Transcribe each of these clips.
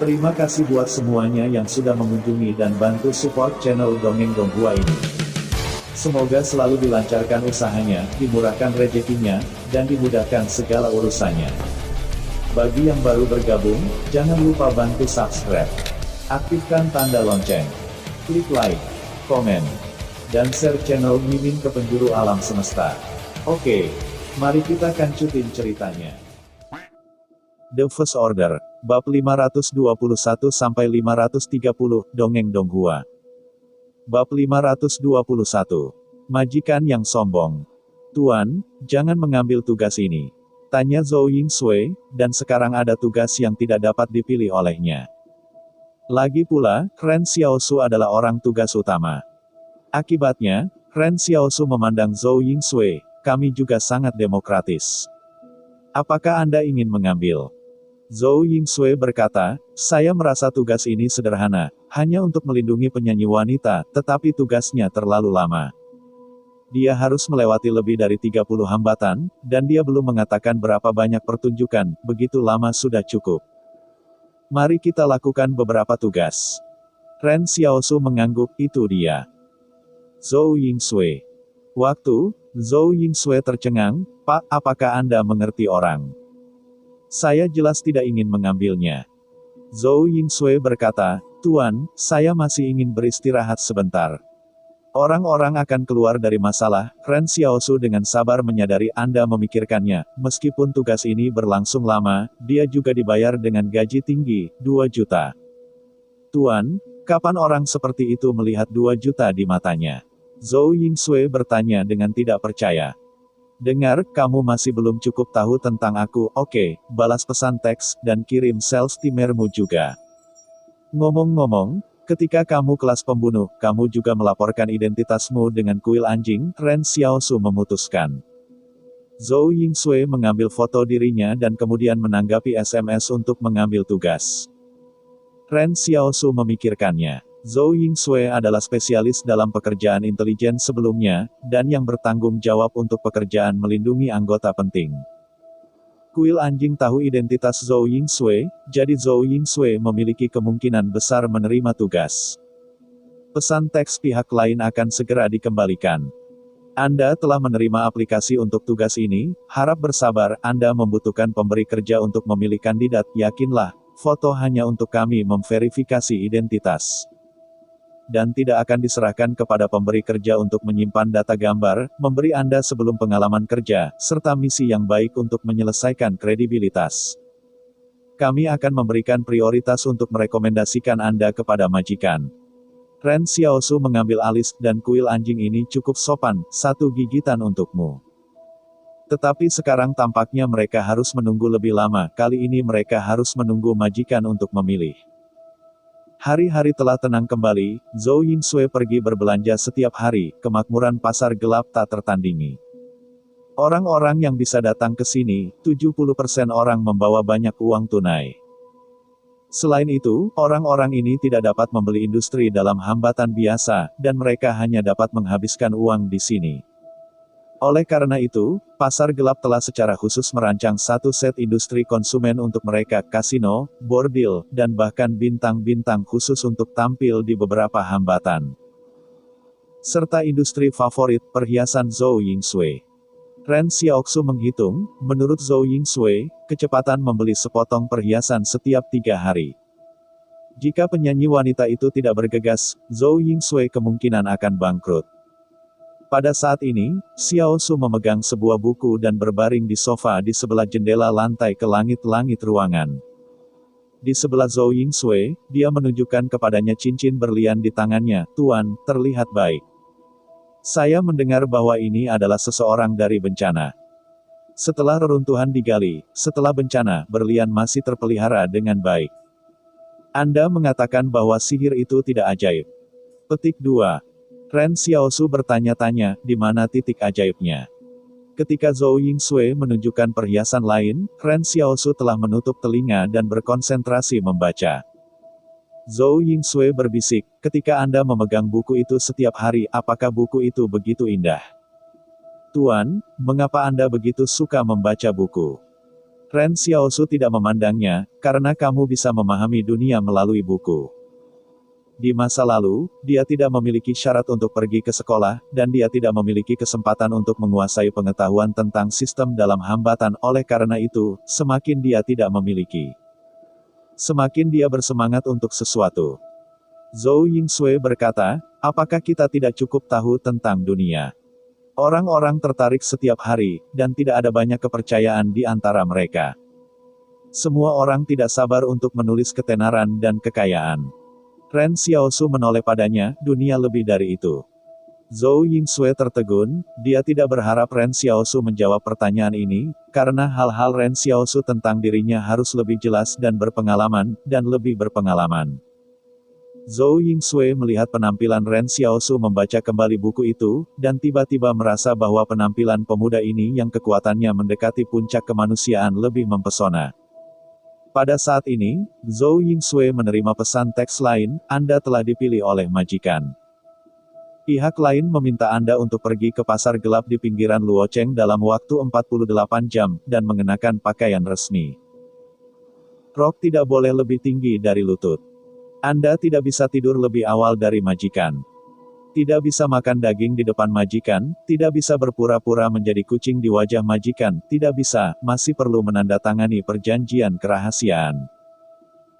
Terima kasih buat semuanya yang sudah mengunjungi dan bantu support channel Dongeng Donghua ini. Semoga selalu dilancarkan usahanya, dimurahkan rezekinya, dan dimudahkan segala urusannya. Bagi yang baru bergabung, jangan lupa bantu subscribe. Aktifkan tanda lonceng. Klik like, komen, dan share channel Mimin ke penjuru alam semesta. Oke, mari kita kancutin ceritanya. The First Order, Bab 521-530, Dongeng Donghua. Bab 521. Majikan yang sombong. Tuan, jangan mengambil tugas ini. Tanya Zhou Yingsui, dan sekarang ada tugas yang tidak dapat dipilih olehnya. Lagi pula, Ren Xiaosu adalah orang tugas utama. Akibatnya, Ren Xiaosu memandang Zhou Yingsui, kami juga sangat demokratis. Apakah Anda ingin mengambil? Zhou Yingsui berkata, saya merasa tugas ini sederhana, hanya untuk melindungi penyanyi wanita, tetapi tugasnya terlalu lama. Dia harus melewati lebih dari 30 hambatan, dan dia belum mengatakan berapa banyak pertunjukan, begitu lama sudah cukup. Mari kita lakukan beberapa tugas. Ren Xiaosu mengangguk, itu dia. Zhou Yingsui. Waktu, Zhou Yingsui tercengang, Pak, apakah Anda mengerti orang? Saya jelas tidak ingin mengambilnya. Zhou Yingsui berkata, Tuan, saya masih ingin beristirahat sebentar. Orang-orang akan keluar dari masalah. Ren Xiaosu dengan sabar menyadari Anda memikirkannya, meskipun tugas ini berlangsung lama, dia juga dibayar dengan gaji tinggi, 2 juta. Tuan, kapan orang seperti itu melihat 2 juta di matanya? Zhou Yingsui bertanya dengan tidak percaya. Dengar, kamu masih belum cukup tahu tentang aku, oke, balas pesan teks, dan kirim self-timermu juga. Ngomong-ngomong, ketika kamu kelas pembunuh, kamu juga melaporkan identitasmu dengan kuil anjing, Ren Xiaosu memutuskan. Zhou Yingsui mengambil foto dirinya dan kemudian menanggapi SMS untuk mengambil tugas. Ren Xiaosu memikirkannya. Zhou Yingsui adalah spesialis dalam pekerjaan intelijen sebelumnya, dan yang bertanggung jawab untuk pekerjaan melindungi anggota penting. Kuil anjing tahu identitas Zhou Yingsui, jadi Zhou Yingsui memiliki kemungkinan besar menerima tugas. Pesan teks pihak lain akan segera dikembalikan. Anda telah menerima aplikasi untuk tugas ini, harap bersabar, Anda membutuhkan pemberi kerja untuk memilih kandidat, yakinlah, foto hanya untuk kami memverifikasi identitas. Dan tidak akan diserahkan kepada pemberi kerja untuk menyimpan data gambar, memberi Anda sebelum pengalaman kerja, serta misi yang baik untuk menyelesaikan kredibilitas. Kami akan memberikan prioritas untuk merekomendasikan Anda kepada majikan. Ren Xiaosu mengambil alis, dan kuil anjing ini cukup sopan, 1 gigitan untukmu. Tetapi sekarang tampaknya mereka harus menunggu lebih lama, kali ini mereka harus menunggu majikan untuk memilih. Hari-hari telah tenang kembali, Zhou Yingsui pergi berbelanja setiap hari, kemakmuran pasar gelap tak tertandingi. Orang-orang yang bisa datang ke sini, 70% orang membawa banyak uang tunai. Selain itu, orang-orang ini tidak dapat membeli industri dalam hambatan biasa, dan mereka hanya dapat menghabiskan uang di sini. Oleh karena itu, pasar gelap telah secara khusus merancang 1 set industri konsumen untuk mereka, kasino, bordil, dan bahkan bintang-bintang khusus untuk tampil di beberapa hambatan. Serta industri favorit, perhiasan Zhou Yingsui. Ren Xiaosu menghitung, menurut Zhou Yingsui, kecepatan membeli sepotong perhiasan setiap 3 hari. Jika penyanyi wanita itu tidak bergegas, Zhou Yingsui kemungkinan akan bangkrut. Pada saat ini, Xiaosu memegang sebuah buku dan berbaring di sofa di sebelah jendela lantai ke langit-langit ruangan. Di sebelah Zhou Yingsui, dia menunjukkan kepadanya cincin berlian di tangannya, Tuan, terlihat baik. Saya mendengar bahwa ini adalah seseorang dari bencana. Setelah reruntuhan digali, setelah bencana, berlian masih terpelihara dengan baik. Anda mengatakan bahwa sihir itu tidak ajaib. Petik 2. Ren Xiaosu bertanya-tanya, di mana titik ajaibnya? Ketika Zhou Yingsui menunjukkan perhiasan lain, Ren Xiaosu telah menutup telinga dan berkonsentrasi membaca. Zhou Yingsui berbisik, ketika Anda memegang buku itu setiap hari, apakah buku itu begitu indah? Tuan, mengapa Anda begitu suka membaca buku? Ren Xiaosu tidak memandangnya, karena kamu bisa memahami dunia melalui buku. Di masa lalu, dia tidak memiliki syarat untuk pergi ke sekolah, dan dia tidak memiliki kesempatan untuk menguasai pengetahuan tentang sistem dalam hambatan. Oleh karena itu, semakin dia tidak memiliki, semakin dia bersemangat untuk sesuatu. Zhou Yingsui berkata, apakah kita tidak cukup tahu tentang dunia? Orang-orang tertarik setiap hari, dan tidak ada banyak kepercayaan di antara mereka. Semua orang tidak sabar untuk menulis ketenaran dan kekayaan. Ren Xiaosu menoleh padanya, dunia lebih dari itu. Zhou Yingsui tertegun, dia tidak berharap Ren Xiaosu menjawab pertanyaan ini, karena hal-hal Ren Xiaosu tentang dirinya harus lebih jelas dan berpengalaman, dan lebih berpengalaman. Zhou Yingsui melihat penampilan Ren Xiaosu membaca kembali buku itu, dan tiba-tiba merasa bahwa penampilan pemuda ini yang kekuatannya mendekati puncak kemanusiaan lebih mempesona. Pada saat ini, Zhou Yingsui menerima pesan teks lain, Anda telah dipilih oleh majikan. Pihak lain meminta Anda untuk pergi ke pasar gelap di pinggiran Luocheng dalam waktu 48 jam, dan mengenakan pakaian resmi. Rok tidak boleh lebih tinggi dari lutut. Anda tidak bisa tidur lebih awal dari majikan. Tidak bisa makan daging di depan majikan, tidak bisa berpura-pura menjadi kucing di wajah majikan, tidak bisa, masih perlu menandatangani perjanjian kerahasiaan.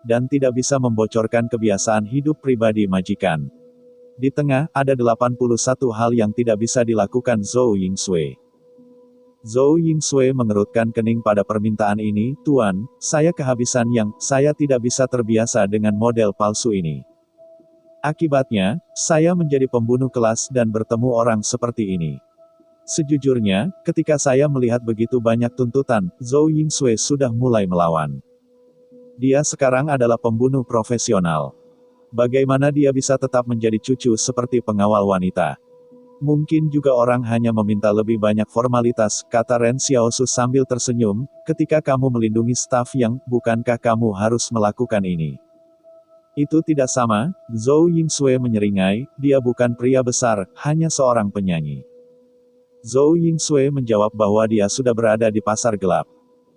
Dan tidak bisa membocorkan kebiasaan hidup pribadi majikan. Di tengah, ada 81 hal yang tidak bisa dilakukan Zhou Yingsui. Zhou Yingsui mengerutkan kening pada permintaan ini, Tuan, saya kehabisan yang, saya tidak bisa terbiasa dengan model palsu ini. Akibatnya, saya menjadi pembunuh kelas dan bertemu orang seperti ini. Sejujurnya, ketika saya melihat begitu banyak tuntutan, Zhou Yingsui sudah mulai melawan. Dia sekarang adalah pembunuh profesional. Bagaimana dia bisa tetap menjadi cucu seperti pengawal wanita? Mungkin juga orang hanya meminta lebih banyak formalitas, kata Ren Xiaosu sambil tersenyum, ketika kamu melindungi staf yang, bukankah kamu harus melakukan ini? Itu tidak sama, Zhou Yingsui menyeringai, dia bukan pria besar, hanya seorang penyanyi. Zhou Yingsui menjawab bahwa dia sudah berada di pasar gelap.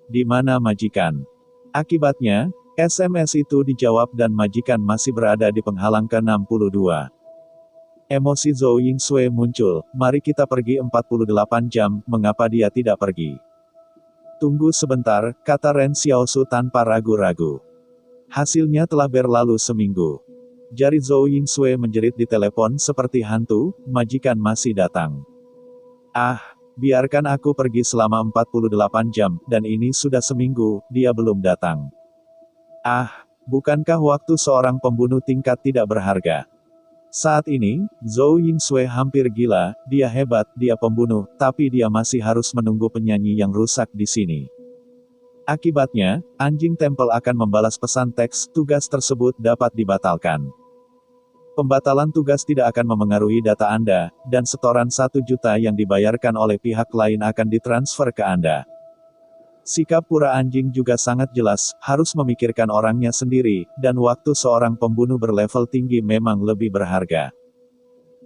Di mana majikan? Akibatnya, SMS itu dijawab dan majikan masih berada di penghalang ke-62. Emosi Zhou Yingsui muncul, mari kita pergi 48 jam, mengapa dia tidak pergi? Tunggu sebentar, kata Ren Xiaosu tanpa ragu-ragu. Hasilnya telah berlalu seminggu. Jari Zhou Yingsui menjerit di telepon seperti hantu, majikan masih datang. Ah, biarkan aku pergi selama 48 jam, dan ini sudah seminggu, dia belum datang. Ah, bukankah waktu seorang pembunuh tingkat tidak berharga? Saat ini, Zhou Yingsui hampir gila, dia hebat, dia pembunuh, tapi dia masih harus menunggu penyanyi yang rusak di sini. Akibatnya, anjing tempel akan membalas pesan teks, tugas tersebut dapat dibatalkan. Pembatalan tugas tidak akan memengaruhi data Anda, dan setoran 1 juta yang dibayarkan oleh pihak lain akan ditransfer ke Anda. Sikap pura anjing juga sangat jelas, harus memikirkan orangnya sendiri, dan waktu seorang pembunuh berlevel tinggi memang lebih berharga.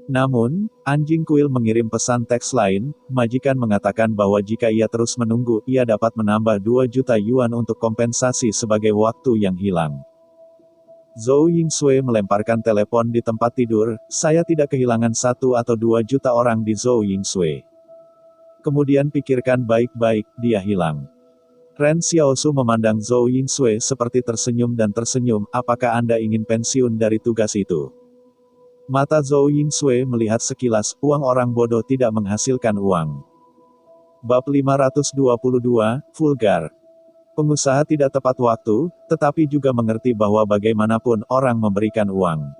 Namun, anjing kuil mengirim pesan teks lain, majikan mengatakan bahwa jika ia terus menunggu, ia dapat menambah 2 juta yuan untuk kompensasi sebagai waktu yang hilang. Zhou Yingsui melemparkan telepon di tempat tidur, saya tidak kehilangan 1 atau 2 juta orang di Zhou Yingsui. Kemudian pikirkan baik-baik, dia hilang. Ren Xiaosu memandang Zhou Yingsui seperti tersenyum dan tersenyum, apakah Anda ingin pensiun dari tugas itu? Mata Zhou Yingsui melihat sekilas, uang orang bodoh tidak menghasilkan uang. Bab 522, Vulgar. Pengusaha tidak tepat waktu, tetapi juga mengerti bahwa bagaimanapun orang memberikan uang.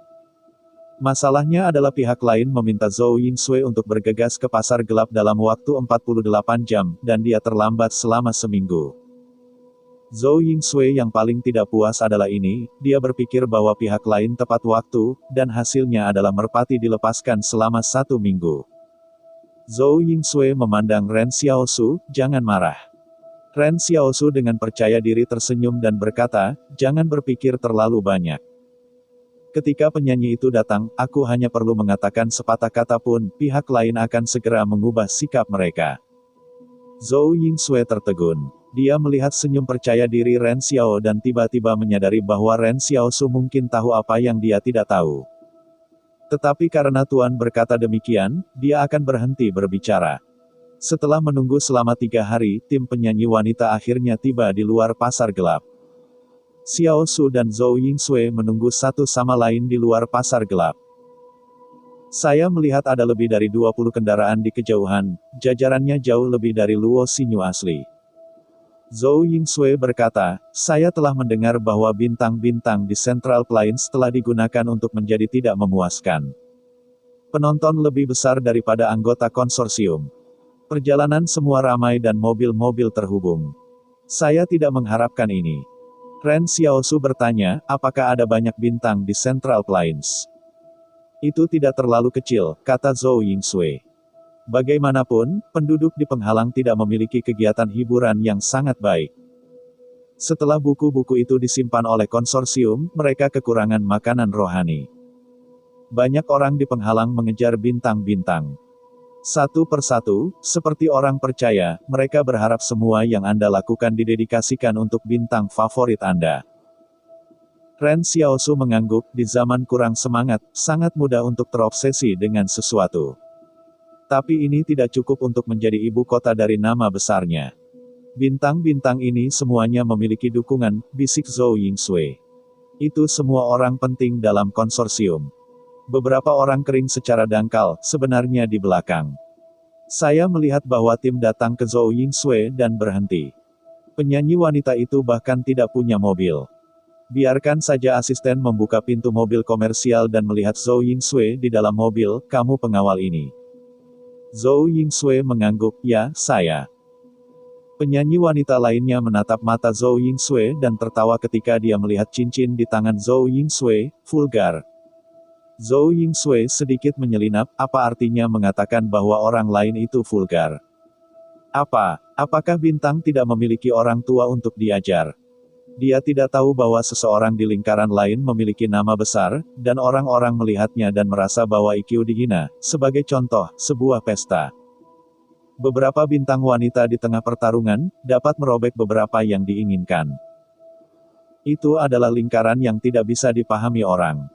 Masalahnya adalah pihak lain meminta Zhou Yingsui untuk bergegas ke pasar gelap dalam waktu 48 jam, dan dia terlambat selama seminggu. Zhou Yingsui yang paling tidak puas adalah ini, dia berpikir bahwa pihak lain tepat waktu, dan hasilnya adalah merpati dilepaskan selama 1 minggu. Zhou Yingsui memandang Ren Xiaosu, jangan marah. Ren Xiaosu dengan percaya diri tersenyum dan berkata, jangan berpikir terlalu banyak. Ketika penyanyi itu datang, aku hanya perlu mengatakan sepatah kata pun, pihak lain akan segera mengubah sikap mereka. Zhou Yingsui tertegun. Dia melihat senyum percaya diri Ren Xiao dan tiba-tiba menyadari bahwa Ren Xiaosu mungkin tahu apa yang dia tidak tahu. Tetapi karena Tuan berkata demikian, dia akan berhenti berbicara. Setelah menunggu selama 3 hari, tim penyanyi wanita akhirnya tiba di luar pasar gelap. Xiao Su dan Zhou Yingsui menunggu satu sama lain di luar pasar gelap. Saya melihat ada lebih dari 20 kendaraan di kejauhan, jajarannya jauh lebih dari Luo Xinyu asli. Zhou Yingsui berkata, saya telah mendengar bahwa bintang-bintang di Central Plains telah digunakan untuk menjadi tidak memuaskan. Penonton lebih besar daripada anggota konsorsium. Perjalanan semua ramai dan mobil-mobil terhubung. Saya tidak mengharapkan ini. Ren Xiaosu bertanya, apakah ada banyak bintang di Central Plains? Itu tidak terlalu kecil, kata Zhou Yingsui. Bagaimanapun, penduduk di penghalang tidak memiliki kegiatan hiburan yang sangat baik. Setelah buku-buku itu disimpan oleh konsorsium, mereka kekurangan makanan rohani. Banyak orang di penghalang mengejar bintang-bintang. Satu persatu, seperti orang percaya, mereka berharap semua yang Anda lakukan didedikasikan untuk bintang favorit Anda. Ren Xiaosu mengangguk, di zaman kurang semangat, sangat mudah untuk terobsesi dengan sesuatu. Tapi ini tidak cukup untuk menjadi ibu kota dari nama besarnya. Bintang-bintang ini semuanya memiliki dukungan, bisik Zhou Yingsui. Itu semua orang penting dalam konsorsium. Beberapa orang kering secara dangkal, sebenarnya di belakang. Saya melihat bahwa tim datang ke Zhou Yingsui dan berhenti. Penyanyi wanita itu bahkan tidak punya mobil. Biarkan saja asisten membuka pintu mobil komersial dan melihat Zhou Yingsui di dalam mobil, kamu pengawal ini. Zhou Yingsui mengangguk, ya, saya. Penyanyi wanita lainnya menatap mata Zhou Yingsui dan tertawa ketika dia melihat cincin di tangan Zhou Yingsui, vulgar. Zhou Yingsui sedikit menyelinap, apa artinya mengatakan bahwa orang lain itu vulgar? Apakah bintang tidak memiliki orang tua untuk diajar? Dia tidak tahu bahwa seseorang di lingkaran lain memiliki nama besar, dan orang-orang melihatnya dan merasa bahwa IQ dihina. Sebagai contoh, sebuah pesta. Beberapa bintang wanita di tengah pertarungan, dapat merobek beberapa yang diinginkan. Itu adalah lingkaran yang tidak bisa dipahami orang.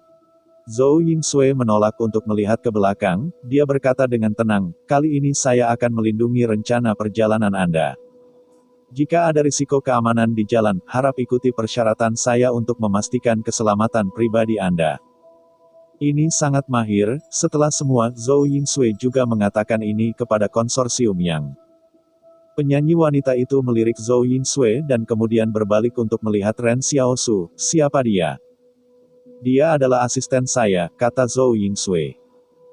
Zhou Yingsui menolak untuk melihat ke belakang, dia berkata dengan tenang, kali ini saya akan melindungi rencana perjalanan Anda. Jika ada risiko keamanan di jalan, harap ikuti persyaratan saya untuk memastikan keselamatan pribadi Anda. Ini sangat mahir, setelah semua, Zhou Yingsui juga mengatakan ini kepada konsorsium yang. Penyanyi wanita itu melirik Zhou Yingsui dan kemudian berbalik untuk melihat Ren Xiaosu, siapa dia? Dia adalah asisten saya, kata Zhou Yingsui.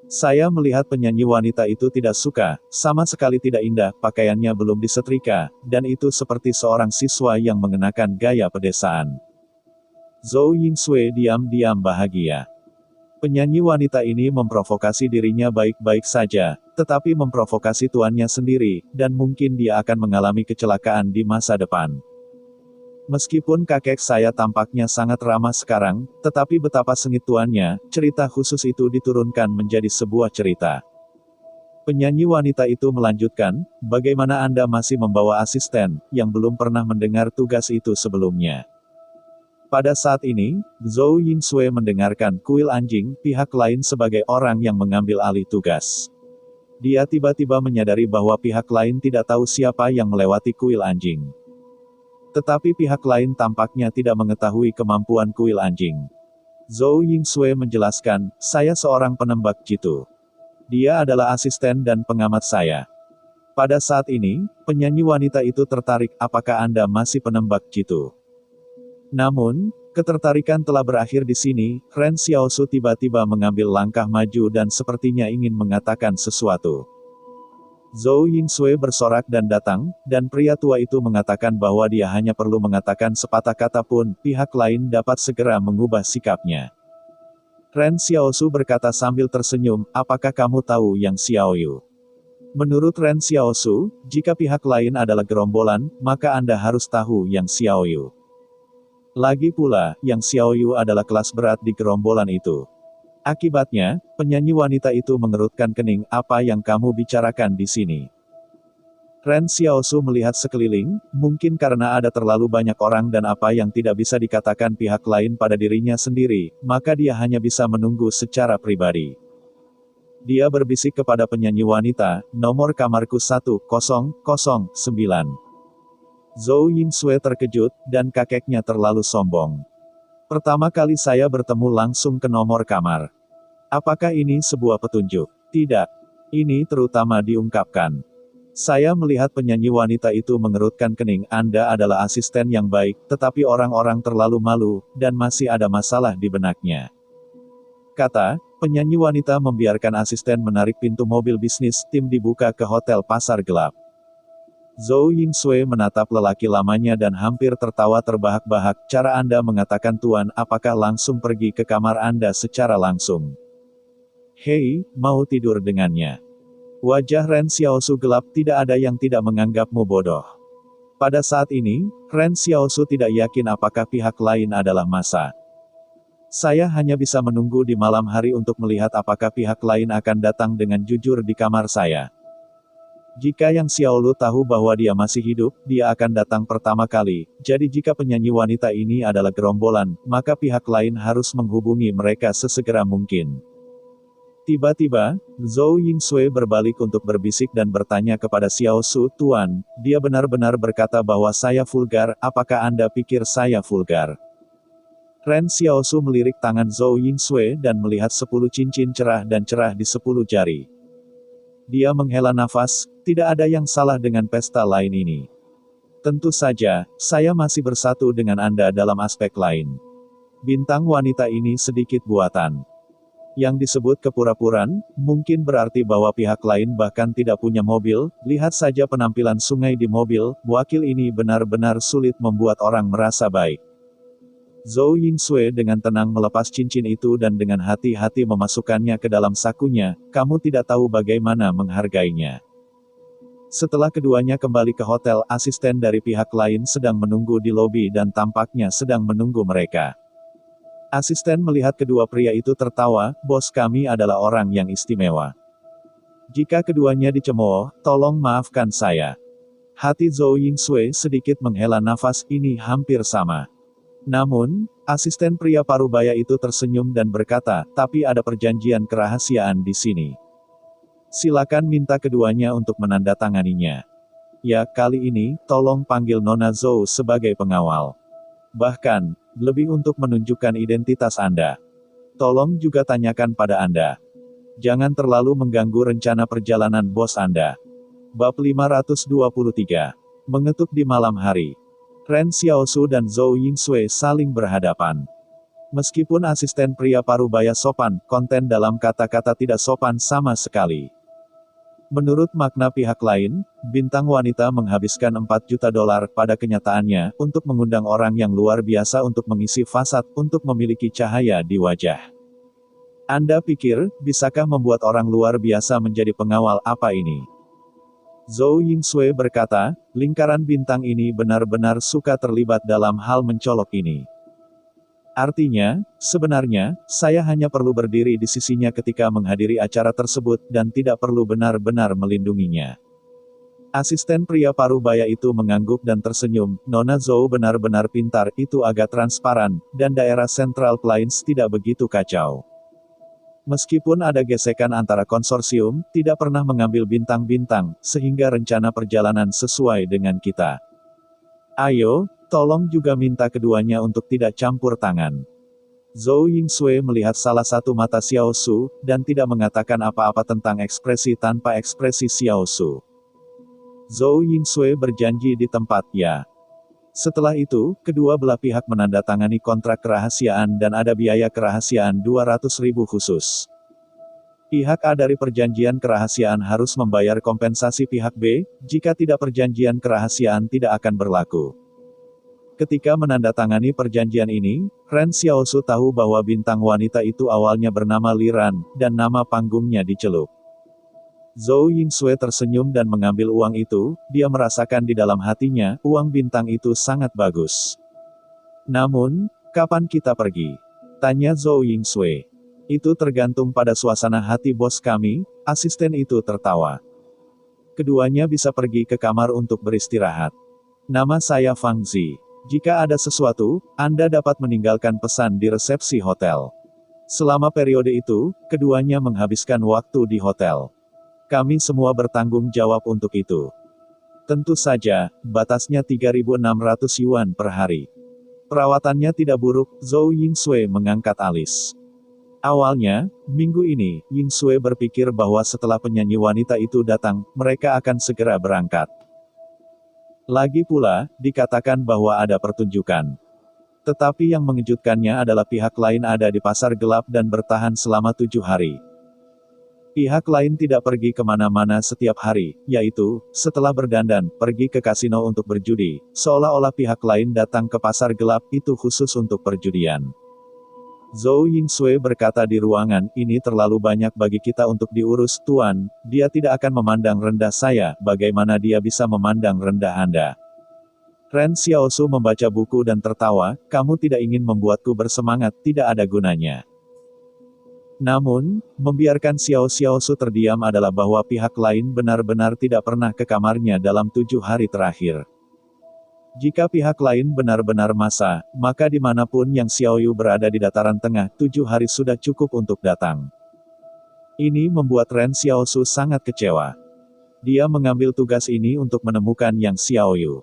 Saya melihat penyanyi wanita itu tidak suka, sama sekali tidak indah, pakaiannya belum disetrika, dan itu seperti seorang siswa yang mengenakan gaya pedesaan. Zhou Yingsui diam-diam bahagia. Penyanyi wanita ini memprovokasi dirinya baik-baik saja, tetapi memprovokasi tuannya sendiri, dan mungkin dia akan mengalami kecelakaan di masa depan. Meskipun kakek saya tampaknya sangat ramah sekarang, tetapi betapa sengit tuannya, cerita khusus itu diturunkan menjadi sebuah cerita. Penyanyi wanita itu melanjutkan, bagaimana Anda masih membawa asisten, yang belum pernah mendengar tugas itu sebelumnya. Pada saat ini, Zhou Yingsui mendengarkan kuil anjing, pihak lain sebagai orang yang mengambil alih tugas. Dia tiba-tiba menyadari bahwa pihak lain tidak tahu siapa yang melewati kuil anjing. Tetapi pihak lain tampaknya tidak mengetahui kemampuan kuil anjing. Zhou Yingsui menjelaskan, saya seorang penembak jitu. Dia adalah asisten dan pengamat saya. Pada saat ini, penyanyi wanita itu tertarik, apakah Anda masih penembak jitu? Namun, ketertarikan telah berakhir di sini, Ren Xiaosu tiba-tiba mengambil langkah maju dan sepertinya ingin mengatakan sesuatu. Zhou Yingsui bersorak dan datang, dan pria tua itu mengatakan bahwa dia hanya perlu mengatakan sepatah kata pun, pihak lain dapat segera mengubah sikapnya. Ren Xiaosu berkata sambil tersenyum, apakah kamu tahu Yang Xiaoyu? Menurut Ren Xiaosu, jika pihak lain adalah gerombolan, maka Anda harus tahu Yang Xiaoyu. Lagi pula, Yang Xiaoyu adalah kelas berat di gerombolan itu. Akibatnya, penyanyi wanita itu mengerutkan kening, apa yang kamu bicarakan di sini? Ren Xiaosu melihat sekeliling, mungkin karena ada terlalu banyak orang dan apa yang tidak bisa dikatakan pihak lain pada dirinya sendiri, maka dia hanya bisa menunggu secara pribadi. Dia berbisik kepada penyanyi wanita, nomor kamarku 1009. Zhou Yingsue terkejut, dan kakeknya terlalu sombong. Pertama kali saya bertemu langsung ke nomor kamar. Apakah ini sebuah petunjuk? Tidak. Ini terutama diungkapkan. Saya melihat penyanyi wanita itu mengerutkan kening. Anda adalah asisten yang baik, tetapi orang-orang terlalu malu, dan masih ada masalah di benaknya. Kata, penyanyi wanita membiarkan asisten menarik pintu mobil bisnis tim dibuka ke hotel pasar gelap. Zhou Yingsue menatap lelaki lamanya dan hampir tertawa terbahak-bahak. Cara Anda mengatakan tuan, apakah langsung pergi ke kamar Anda secara langsung? Hei, mau tidur dengannya. Wajah Ren Xiaosu gelap, tidak ada yang tidak menganggapmu bodoh. Pada saat ini, Ren Xiaosu tidak yakin apakah pihak lain adalah masa. Saya hanya bisa menunggu di malam hari untuk melihat apakah pihak lain akan datang dengan jujur di kamar saya. Jika Yang Xiaolu tahu bahwa dia masih hidup, dia akan datang pertama kali. Jadi jika penyanyi wanita ini adalah gerombolan, maka pihak lain harus menghubungi mereka sesegera mungkin. Tiba-tiba, Zhou Yingsue berbalik untuk berbisik dan bertanya kepada Xiaosu, Tuan, dia benar-benar berkata bahwa saya vulgar, apakah Anda pikir saya vulgar? Ren Xiaosu melirik tangan Zhou Yingsue dan melihat 10 cincin cerah dan cerah di 10 jari. Dia menghela nafas, tidak ada yang salah dengan pesta lain ini. Tentu saja, saya masih bersatu dengan Anda dalam aspek lain. Bintang wanita ini sedikit buatan. Yang disebut kepura-puraan, mungkin berarti bahwa pihak lain bahkan tidak punya mobil. Lihat saja penampilan sungai di mobil, wakil ini benar-benar sulit membuat orang merasa baik. Zhou Yingsue dengan tenang melepas cincin itu dan dengan hati-hati memasukkannya ke dalam sakunya. Kamu tidak tahu bagaimana menghargainya. Setelah keduanya kembali ke hotel, asisten dari pihak lain sedang menunggu di lobi dan tampaknya sedang menunggu mereka. Asisten melihat kedua pria itu tertawa, bos kami adalah orang yang istimewa. Jika keduanya dicemooh, tolong maafkan saya. Hati Zhou Yingsue sedikit menghela nafas, ini hampir sama. Namun, asisten pria parubaya itu tersenyum dan berkata, tapi ada perjanjian kerahasiaan di sini. Silakan minta keduanya untuk menandatanganinya. Ya, kali ini, tolong panggil Nona Zhou sebagai pengawal. Bahkan, lebih untuk menunjukkan identitas Anda. Tolong juga tanyakan pada Anda. Jangan terlalu mengganggu rencana perjalanan bos Anda. Bab 523. Mengetuk di malam hari. Ren Xiaosu dan Zhou Yingsue saling berhadapan. Meskipun asisten pria parubaya sopan, konten dalam kata-kata tidak sopan sama sekali. Menurut makna pihak lain, bintang wanita menghabiskan $4 juta pada kenyataannya, untuk mengundang orang yang luar biasa untuk mengisi fasad, untuk memiliki cahaya di wajah. Anda pikir, bisakah membuat orang luar biasa menjadi pengawal apa ini? Zhou Yingsue berkata, lingkaran bintang ini benar-benar suka terlibat dalam hal mencolok ini. Artinya, sebenarnya, saya hanya perlu berdiri di sisinya ketika menghadiri acara tersebut, dan tidak perlu benar-benar melindunginya. Asisten pria parubaya itu mengangguk dan tersenyum, Nona Zhou benar-benar pintar, itu agak transparan, dan daerah Central Plains tidak begitu kacau. Meskipun ada gesekan antara konsorsium, tidak pernah mengambil bintang-bintang, sehingga rencana perjalanan sesuai dengan kita. Ayo, tolong juga minta keduanya untuk tidak campur tangan. Zhou Yingsue melihat salah satu mata Xiaosu, dan tidak mengatakan apa-apa tentang ekspresi tanpa ekspresi Xiaosu. Zhou Yingsue berjanji di tempat ya. Setelah itu, kedua belah pihak menandatangani kontrak kerahasiaan dan ada biaya kerahasiaan 200.000 khusus. Pihak A dari perjanjian kerahasiaan harus membayar kompensasi pihak B, jika tidak perjanjian kerahasiaan tidak akan berlaku. Ketika menandatangani perjanjian ini, Ren Xiaosu tahu bahwa bintang wanita itu awalnya bernama Li Ran, dan nama panggungnya dicelup. Zhou Yingsue tersenyum dan mengambil uang itu, dia merasakan di dalam hatinya, uang bintang itu sangat bagus. Namun, kapan kita pergi? Tanya Zhou Yingsue. Itu tergantung pada suasana hati bos kami, asisten itu tertawa. Keduanya bisa pergi ke kamar untuk beristirahat. Nama saya Fang Zi. Jika ada sesuatu, Anda dapat meninggalkan pesan di resepsi hotel. Selama periode itu, keduanya menghabiskan waktu di hotel. Kami semua bertanggung jawab untuk itu. Tentu saja, batasnya 3.600 yuan per hari. Perawatannya tidak buruk, Zhou Yingsui mengangkat alis. Awalnya, minggu ini, Yingsui berpikir bahwa setelah penyanyi wanita itu datang, mereka akan segera berangkat. Lagi pula, dikatakan bahwa ada pertunjukan. Tetapi yang mengejutkannya adalah pihak lain ada di pasar gelap dan bertahan selama 7 hari. Pihak lain tidak pergi kemana-mana setiap hari, yaitu, setelah berdandan, pergi ke kasino untuk berjudi, seolah-olah pihak lain datang ke pasar gelap itu khusus untuk perjudian. Zhou Yingsui berkata di ruangan, ini terlalu banyak bagi kita untuk diurus, Tuan, dia tidak akan memandang rendah saya, bagaimana dia bisa memandang rendah Anda? Ren Xiaosu membaca buku dan tertawa, kamu tidak ingin membuatku bersemangat, tidak ada gunanya. Namun, membiarkan Xiaosu terdiam adalah bahwa pihak lain benar-benar tidak pernah ke kamarnya dalam 7 hari terakhir. Jika pihak lain benar-benar masa, maka dimanapun yang Xiaoyu berada di dataran tengah, 7 hari sudah cukup untuk datang. Ini membuat Ren Xiaosu sangat kecewa. Dia mengambil tugas ini untuk menemukan Yang Xiaoyu.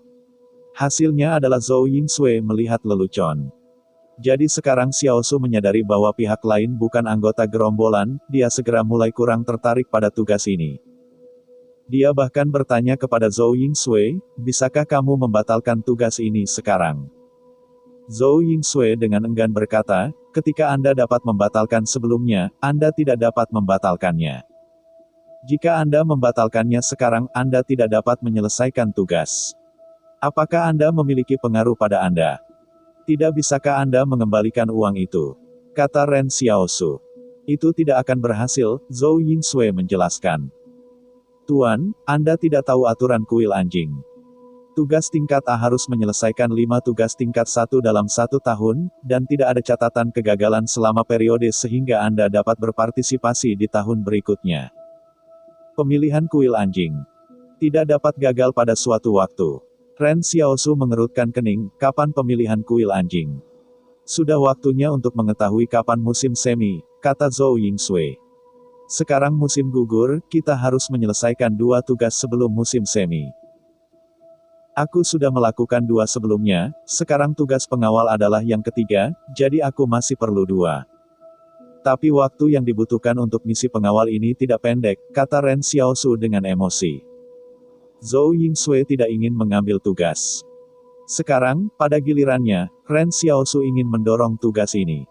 Hasilnya adalah Zhou Yingsui melihat lelucon. Jadi sekarang Xiaosu menyadari bahwa pihak lain bukan anggota gerombolan, dia segera mulai kurang tertarik pada tugas ini. Dia bahkan bertanya kepada Zhou Yingsui, bisakah kamu membatalkan tugas ini sekarang? Zhou Yingsui dengan enggan berkata, ketika Anda dapat membatalkan sebelumnya, Anda tidak dapat membatalkannya. Jika Anda membatalkannya sekarang, Anda tidak dapat menyelesaikan tugas. Apakah Anda memiliki pengaruh pada Anda? Tidak bisakah Anda mengembalikan uang itu? Kata Ren Xiaosu. Itu tidak akan berhasil, Zhou Yingsui menjelaskan. Tuan, Anda tidak tahu aturan kuil anjing. Tugas tingkat A harus menyelesaikan 5 tugas tingkat 1 dalam 1 tahun, dan tidak ada catatan kegagalan selama periode sehingga Anda dapat berpartisipasi di tahun berikutnya. Pemilihan kuil anjing. Tidak dapat gagal pada suatu waktu. Ren Xiaosu mengerutkan kening, kapan pemilihan kuil anjing? Sudah waktunya untuk mengetahui kapan musim semi, kata Zhou Yingsui. Sekarang musim gugur, kita harus menyelesaikan 2 tugas sebelum musim semi. Aku sudah melakukan 2 sebelumnya, sekarang tugas pengawal adalah yang ketiga, jadi aku masih perlu 2. Tapi waktu yang dibutuhkan untuk misi pengawal ini tidak pendek, kata Ren Xiaosu dengan emosi. Zhou Yingsui tidak ingin mengambil tugas. Sekarang, pada gilirannya, Ren Xiaosu ingin mendorong tugas ini.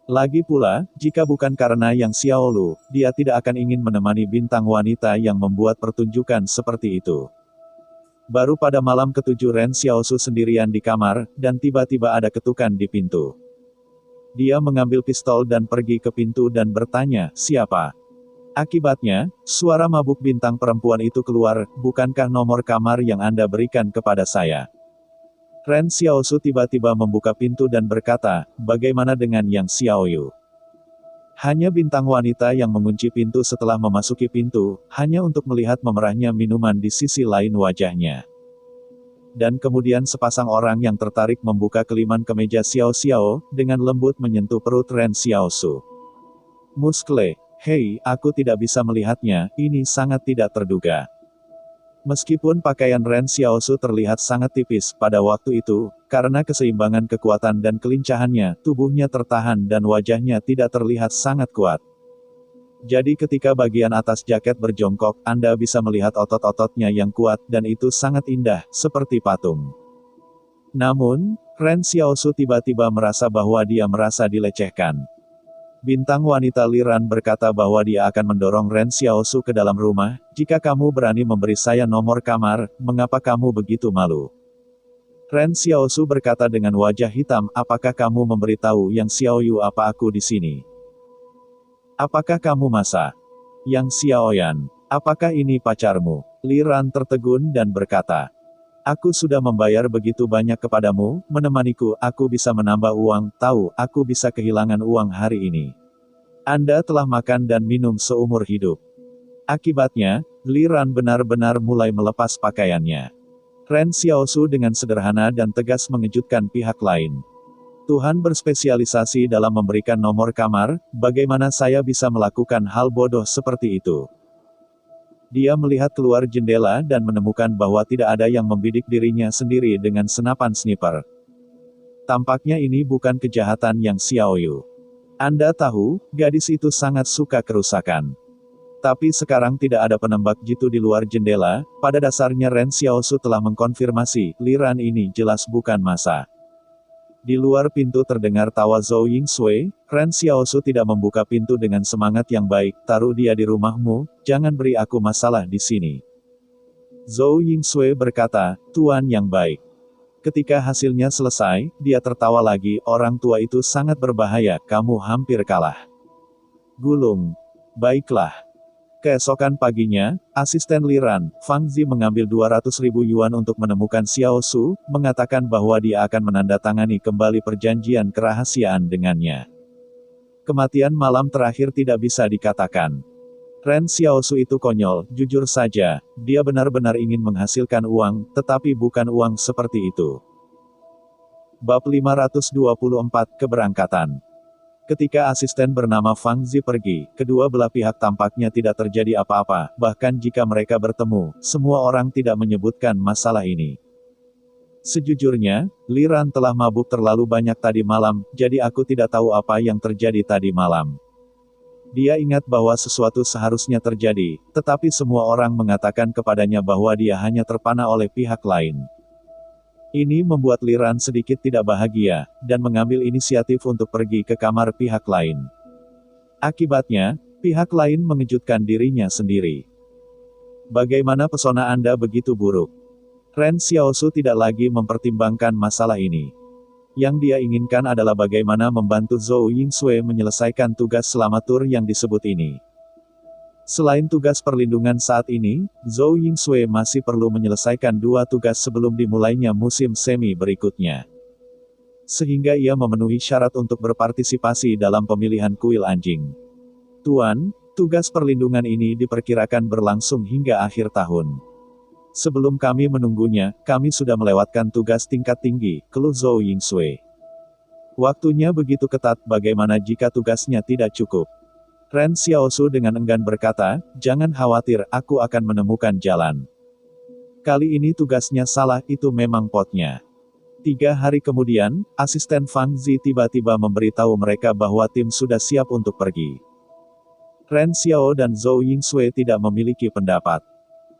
Lagi pula, jika bukan karena Yang Xiaolu, dia tidak akan ingin menemani bintang wanita yang membuat pertunjukan seperti itu. Baru pada malam ke-7 Ren Xiaosu sendirian di kamar, dan tiba-tiba ada ketukan di pintu. Dia mengambil pistol dan pergi ke pintu dan bertanya, siapa? Akibatnya, suara mabuk bintang perempuan itu keluar, bukankah nomor kamar yang Anda berikan kepada saya? Ren Xiaosu tiba-tiba membuka pintu dan berkata, bagaimana dengan Yang Xiaoyu? Hanya bintang wanita yang mengunci pintu setelah memasuki pintu, hanya untuk melihat memerahnya minuman di sisi lain wajahnya. Dan kemudian sepasang orang yang tertarik membuka keliman kemeja Xiao Xiao, dengan lembut menyentuh perut Ren Xiaosu. Muskle, hei, aku tidak bisa melihatnya, ini sangat tidak terduga. Meskipun pakaian Ren Xiaosu terlihat sangat tipis pada waktu itu, karena keseimbangan kekuatan dan kelincahannya, tubuhnya tertahan dan wajahnya tidak terlihat sangat kuat. Jadi ketika bagian atas jaket berjongkok, Anda bisa melihat otot-ototnya yang kuat dan itu sangat indah, seperti patung. Namun, Ren Xiaosu tiba-tiba merasa bahwa dia merasa dilecehkan. Bintang wanita Liran berkata bahwa dia akan mendorong Ren Xiaosu ke dalam rumah, jika kamu berani memberi saya nomor kamar, mengapa kamu begitu malu? Ren Xiaosu berkata dengan wajah hitam, apakah kamu memberitahu Yang Xiaoyu apa aku di sini? Apakah kamu masa? Yang Xiaoyan, apakah ini pacarmu? Liran tertegun dan berkata, aku sudah membayar begitu banyak kepadamu, menemaniku, aku bisa menambah uang, tahu, aku bisa kehilangan uang hari ini. Anda telah makan dan minum seumur hidup. Akibatnya, Li Ran benar-benar mulai melepas pakaiannya. Ren Xiaosu dengan sederhana dan tegas mengejutkan pihak lain. Tuhan berspesialisasi dalam memberikan nomor kamar, bagaimana saya bisa melakukan hal bodoh seperti itu? Dia melihat keluar jendela dan menemukan bahwa tidak ada yang membidik dirinya sendiri dengan senapan sniper. Tampaknya ini bukan kejahatan yang Xiaoyu. Anda tahu, gadis itu sangat suka kerusakan. Tapi sekarang tidak ada penembak jitu di luar jendela, pada dasarnya Ren Xiaosu telah mengkonfirmasi, Li Ran ini jelas bukan massa. Di luar pintu terdengar tawa Zhou Yingsui, Ren Xiaosu tidak membuka pintu dengan semangat yang baik, taruh dia di rumahmu, jangan beri aku masalah di sini. Zhou Yingsui berkata, Tuan yang baik. Ketika hasilnya selesai, dia tertawa lagi, orang tua itu sangat berbahaya, kamu hampir kalah. Gulung. Baiklah. Keesokan paginya, asisten Li Ran, Fang Zi mengambil 200.000 yuan untuk menemukan Xiao Su, mengatakan bahwa dia akan menandatangani kembali perjanjian kerahasiaan dengannya. Kematian malam terakhir tidak bisa dikatakan. Ren Xiao Su itu konyol, jujur saja, dia benar-benar ingin menghasilkan uang, tetapi bukan uang seperti itu. Bab 524 Keberangkatan. Ketika asisten bernama Fang Zi pergi, kedua belah pihak tampaknya tidak terjadi apa-apa, bahkan jika mereka bertemu, semua orang tidak menyebutkan masalah ini. Sejujurnya, Li Ran telah mabuk terlalu banyak tadi malam, jadi aku tidak tahu apa yang terjadi tadi malam. Dia ingat bahwa sesuatu seharusnya terjadi, tetapi semua orang mengatakan kepadanya bahwa dia hanya terpana oleh pihak lain. Ini membuat Li Ran sedikit tidak bahagia, dan mengambil inisiatif untuk pergi ke kamar pihak lain. Akibatnya, pihak lain mengejutkan dirinya sendiri. Bagaimana pesona Anda begitu buruk? Ren Xiaosu tidak lagi mempertimbangkan masalah ini. Yang dia inginkan adalah bagaimana membantu Zhou Yingsui menyelesaikan tugas selama tur yang disebut ini. Selain tugas perlindungan saat ini, Zhou Yingsui masih perlu menyelesaikan 2 tugas sebelum dimulainya musim semi berikutnya. Sehingga ia memenuhi syarat untuk berpartisipasi dalam pemilihan kuil anjing. Tuan, tugas perlindungan ini diperkirakan berlangsung hingga akhir tahun. Sebelum kami menunggunya, kami sudah melewatkan tugas tingkat tinggi, keluh Zhou Yingsui. Waktunya begitu ketat, bagaimana jika tugasnya tidak cukup? Ren Xiaosu dengan enggan berkata, jangan khawatir, aku akan menemukan jalan. Kali ini tugasnya salah, itu memang potnya. 3 hari kemudian, asisten Fang Zi tiba-tiba memberitahu mereka bahwa tim sudah siap untuk pergi. Ren Xiao dan Zhou Yingsui tidak memiliki pendapat.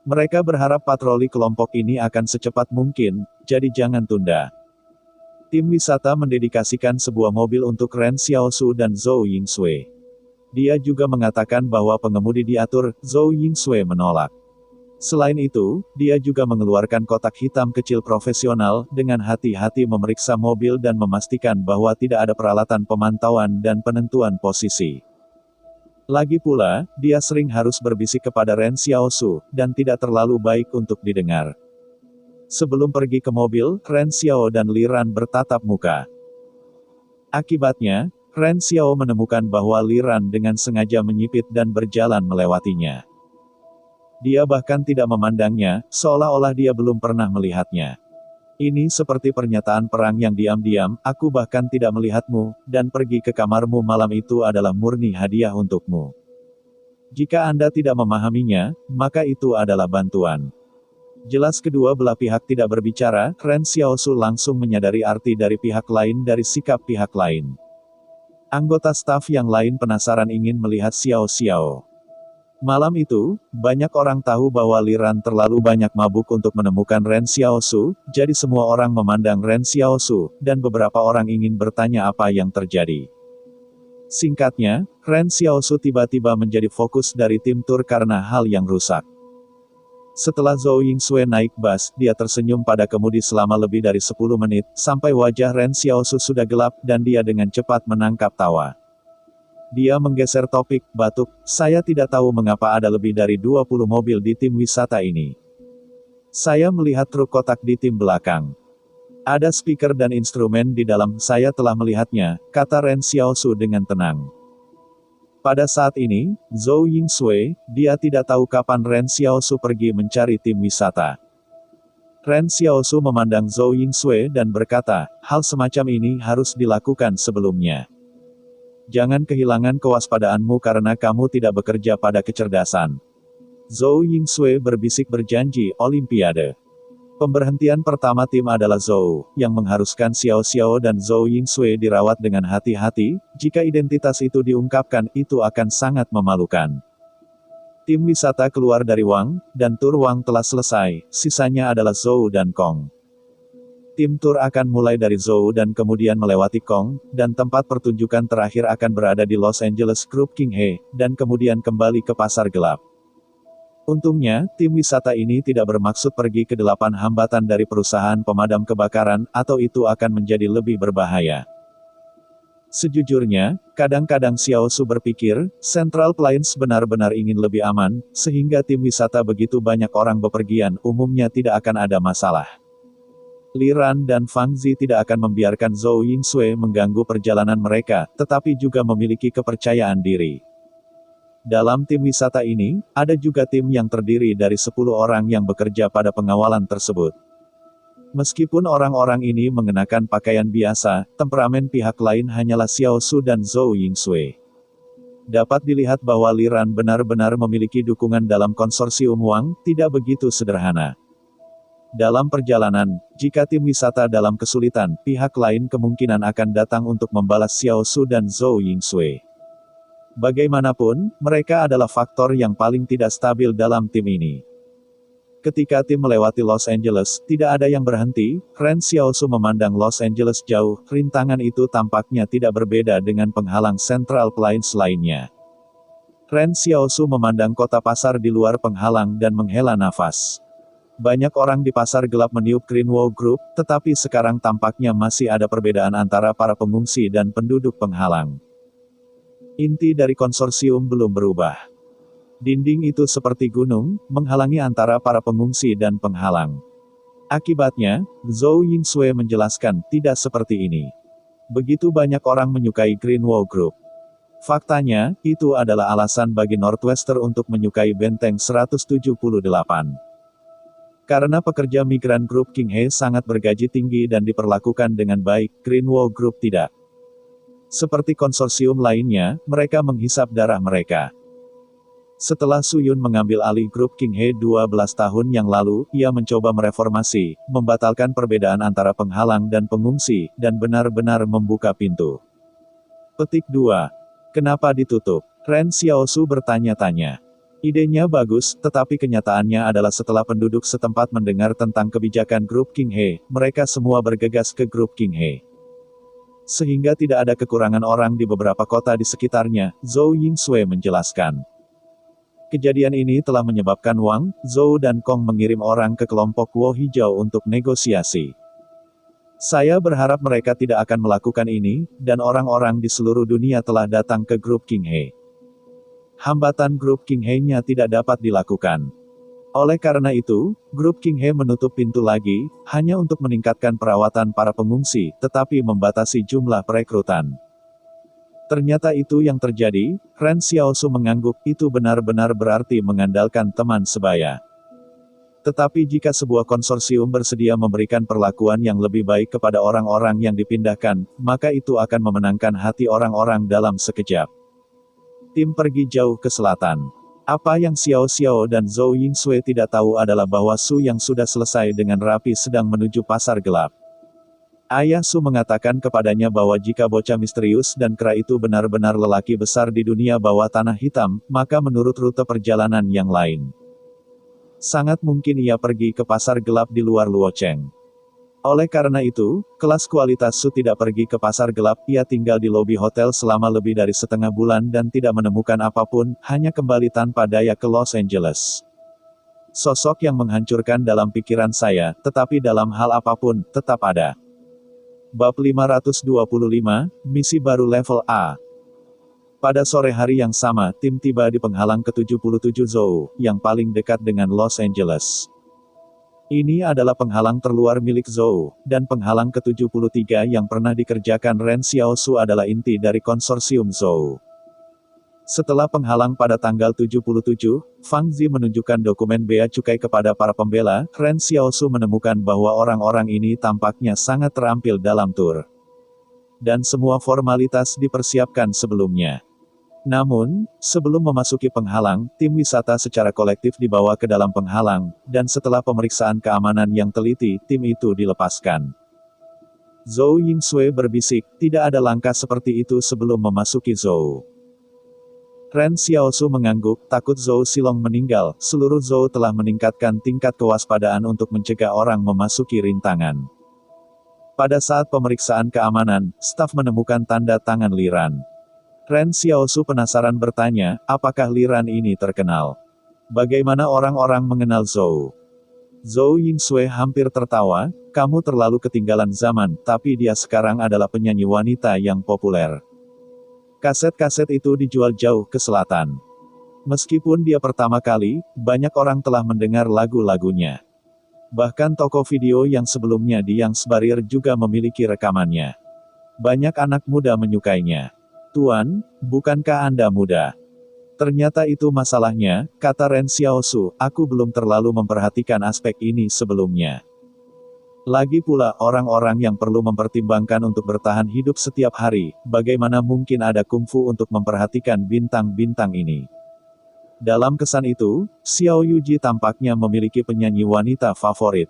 Mereka berharap patroli kelompok ini akan secepat mungkin, jadi jangan tunda. Tim wisata mendedikasikan sebuah mobil untuk Ren Xiaosu dan Zhou Yingsui. Dia juga mengatakan bahwa pengemudi diatur, Zhou Yingsui menolak. Selain itu, dia juga mengeluarkan kotak hitam kecil profesional, dengan hati-hati memeriksa mobil dan memastikan bahwa tidak ada peralatan pemantauan dan penentuan posisi. Lagi pula, dia sering harus berbisik kepada Ren Xiaosu, dan tidak terlalu baik untuk didengar. Sebelum pergi ke mobil, Ren Xiao dan Li Ran bertatap muka. Akibatnya, Ren Xiao menemukan bahwa Li Ran dengan sengaja menyipit dan berjalan melewatinya. Dia bahkan tidak memandangnya, seolah-olah dia belum pernah melihatnya. Ini seperti pernyataan perang yang diam-diam, aku bahkan tidak melihatmu, dan pergi ke kamarmu malam itu adalah murni hadiah untukmu. Jika Anda tidak memahaminya, maka itu adalah bantuan. Jelas kedua belah pihak tidak berbicara, Ren Xiaosu langsung menyadari arti dari pihak lain dari sikap pihak lain. Anggota staf yang lain penasaran ingin melihat Xiao Xiao. Malam itu, banyak orang tahu bahwa Li Ran terlalu banyak mabuk untuk menemukan Ren Xiaosu, jadi semua orang memandang Ren Xiaosu, dan beberapa orang ingin bertanya apa yang terjadi. Singkatnya, Ren Xiaosu tiba-tiba menjadi fokus dari tim tur karena hal yang rusak. Setelah Zhou Yingsui naik bus, dia tersenyum pada kemudi selama lebih dari 10 menit, sampai wajah Ren Xiaosu sudah gelap, dan dia dengan cepat menangkap tawa. Dia menggeser topik, batuk, saya tidak tahu mengapa ada lebih dari 20 mobil di tim wisata ini. Saya melihat truk kotak di tim belakang. Ada speaker dan instrumen di dalam, saya telah melihatnya, kata Ren Xiaosu dengan tenang. Pada saat ini, Zhou Yingsui, dia tidak tahu kapan Ren Xiaosu pergi mencari tim wisata. Ren Xiaosu memandang Zhou Yingsui dan berkata, hal semacam ini harus dilakukan sebelumnya. Jangan kehilangan kewaspadaanmu karena kamu tidak bekerja pada kecerdasan. Zhou Yingsui berbisik berjanji Olimpiade. Pemberhentian pertama tim adalah Zhou, yang mengharuskan Xiao Xiao dan Zhou Yingsui dirawat dengan hati-hati, jika identitas itu diungkapkan itu akan sangat memalukan. Tim wisata keluar dari Wang, dan tur Wang telah selesai, sisanya adalah Zhou dan Kong. Tim tur akan mulai dari Zhou dan kemudian melewati Kong, dan tempat pertunjukan terakhir akan berada di Los Angeles Group King He, dan kemudian kembali ke pasar gelap. Untungnya, tim wisata ini tidak bermaksud pergi ke 8 hambatan dari perusahaan pemadam kebakaran, atau itu akan menjadi lebih berbahaya. Sejujurnya, kadang-kadang Xiao Su berpikir, Central Plains benar-benar ingin lebih aman, sehingga tim wisata begitu banyak orang bepergian umumnya tidak akan ada masalah. Li Ran dan Fang Zi tidak akan membiarkan Zhou Yingsui mengganggu perjalanan mereka, tetapi juga memiliki kepercayaan diri. Dalam tim wisata ini, ada juga tim yang terdiri dari 10 orang yang bekerja pada pengawalan tersebut. Meskipun orang-orang ini mengenakan pakaian biasa, temperamen pihak lain hanyalah Xiao Su dan Zhou Yingsui. Dapat dilihat bahwa Li Ran benar-benar memiliki dukungan dalam konsorsium Wang, tidak begitu sederhana. Dalam perjalanan, jika tim wisata dalam kesulitan, pihak lain kemungkinan akan datang untuk membalas Xiao Su dan Zhou Yingsui. Bagaimanapun, mereka adalah faktor yang paling tidak stabil dalam tim ini. Ketika tim melewati Los Angeles, tidak ada yang berhenti, Ren Xiaosu memandang Los Angeles jauh, rintangan itu tampaknya tidak berbeda dengan penghalang Central Plains lainnya. Ren Xiaosu memandang kota pasar di luar penghalang dan menghela nafas. Banyak orang di pasar gelap meniup Greenwood Group, tetapi sekarang tampaknya masih ada perbedaan antara para pengungsi dan penduduk penghalang. Inti dari konsorsium belum berubah. Dinding itu seperti gunung, menghalangi antara para pengungsi dan penghalang. Akibatnya, Zhou Yingsui menjelaskan, tidak seperti ini. Begitu banyak orang menyukai Greenwood Group. Faktanya, itu adalah alasan bagi Northwestern untuk menyukai Benteng 178. Karena pekerja migran grup King He sangat bergaji tinggi dan diperlakukan dengan baik, Greenwood Group tidak. Seperti konsorsium lainnya, mereka menghisap darah mereka. Setelah Su Yun mengambil alih grup King He 12 tahun yang lalu, ia mencoba mereformasi, membatalkan perbedaan antara penghalang dan pengungsi, dan benar-benar membuka pintu. Petik 2. Kenapa ditutup? Ren Xiaosu bertanya-tanya. Idenya bagus, tetapi kenyataannya adalah setelah penduduk setempat mendengar tentang kebijakan grup King He, mereka semua bergegas ke grup King He. Sehingga tidak ada kekurangan orang di beberapa kota di sekitarnya, Zhou Yingsui menjelaskan. Kejadian ini telah menyebabkan Wang, Zhou dan Kong mengirim orang ke kelompok Wo Hijau untuk negosiasi. Saya berharap mereka tidak akan melakukan ini, dan orang-orang di seluruh dunia telah datang ke grup King He. Hambatan grup King He-nya tidak dapat dilakukan. Oleh karena itu, grup King He menutup pintu lagi, hanya untuk meningkatkan perawatan para pengungsi, tetapi membatasi jumlah perekrutan. Ternyata itu yang terjadi, Ren Xiaosu mengangguk, itu benar-benar berarti mengandalkan teman sebaya. Tetapi jika sebuah konsorsium bersedia memberikan perlakuan yang lebih baik kepada orang-orang yang dipindahkan, maka itu akan memenangkan hati orang-orang dalam sekejap. Tim pergi jauh ke selatan. Apa yang Xiao Xiao dan Zhou Yingsui tidak tahu adalah bahwa Su yang sudah selesai dengan rapi sedang menuju pasar gelap. Ayah Su mengatakan kepadanya bahwa jika bocah misterius dan kera itu benar-benar lelaki besar di dunia bawah tanah hitam, maka menurut rute perjalanan yang lain, sangat mungkin ia pergi ke pasar gelap di luar Luocheng. Oleh karena itu, kelas kualitas Su tidak pergi ke pasar gelap, ia tinggal di lobi hotel selama lebih dari setengah bulan dan tidak menemukan apapun, hanya kembali tanpa daya ke Los Angeles. Sosok yang menghancurkan dalam pikiran saya, tetapi dalam hal apapun, tetap ada. Bab 525, Misi Baru Level A. Pada sore hari yang sama, tim tiba di penghalang ke-77 Zhou, yang paling dekat dengan Los Angeles. Ini adalah penghalang terluar milik Zhou, dan penghalang ke-73 yang pernah dikerjakan Ren Xiaosu adalah inti dari konsorsium Zhou. Setelah penghalang pada tanggal 77, Fang Zi menunjukkan dokumen bea cukai kepada para pembela, Ren Xiaosu menemukan bahwa orang-orang ini tampaknya sangat terampil dalam tur. Dan semua formalitas dipersiapkan sebelumnya. Namun, sebelum memasuki penghalang, tim wisata secara kolektif dibawa ke dalam penghalang, dan setelah pemeriksaan keamanan yang teliti, tim itu dilepaskan. Zhou Yingsui berbisik, tidak ada langkah seperti itu sebelum memasuki Zhou. Ren Xiaosu mengangguk, takut Zhou Silong meninggal, seluruh Zhou telah meningkatkan tingkat kewaspadaan untuk mencegah orang memasuki rintangan. Pada saat pemeriksaan keamanan, staf menemukan tanda tangan Li Ran. Ren Xiaosu penasaran bertanya, apakah Li Ran ini terkenal? Bagaimana orang-orang mengenal Zhou? Zhou Yingsui hampir tertawa, kamu terlalu ketinggalan zaman, tapi dia sekarang adalah penyanyi wanita yang populer. Kaset-kaset itu dijual jauh ke selatan. Meskipun dia pertama kali, banyak orang telah mendengar lagu-lagunya. Bahkan toko video yang sebelumnya di Yang Barir juga memiliki rekamannya. Banyak anak muda menyukainya. Tuan, bukankah Anda muda? Ternyata itu masalahnya, kata Ren Xiaosu, aku belum terlalu memperhatikan aspek ini sebelumnya. Lagi pula, orang-orang yang perlu mempertimbangkan untuk bertahan hidup setiap hari, bagaimana mungkin ada kungfu untuk memperhatikan bintang-bintang ini? Dalam kesan itu, Xiao Yuji tampaknya memiliki penyanyi wanita favorit.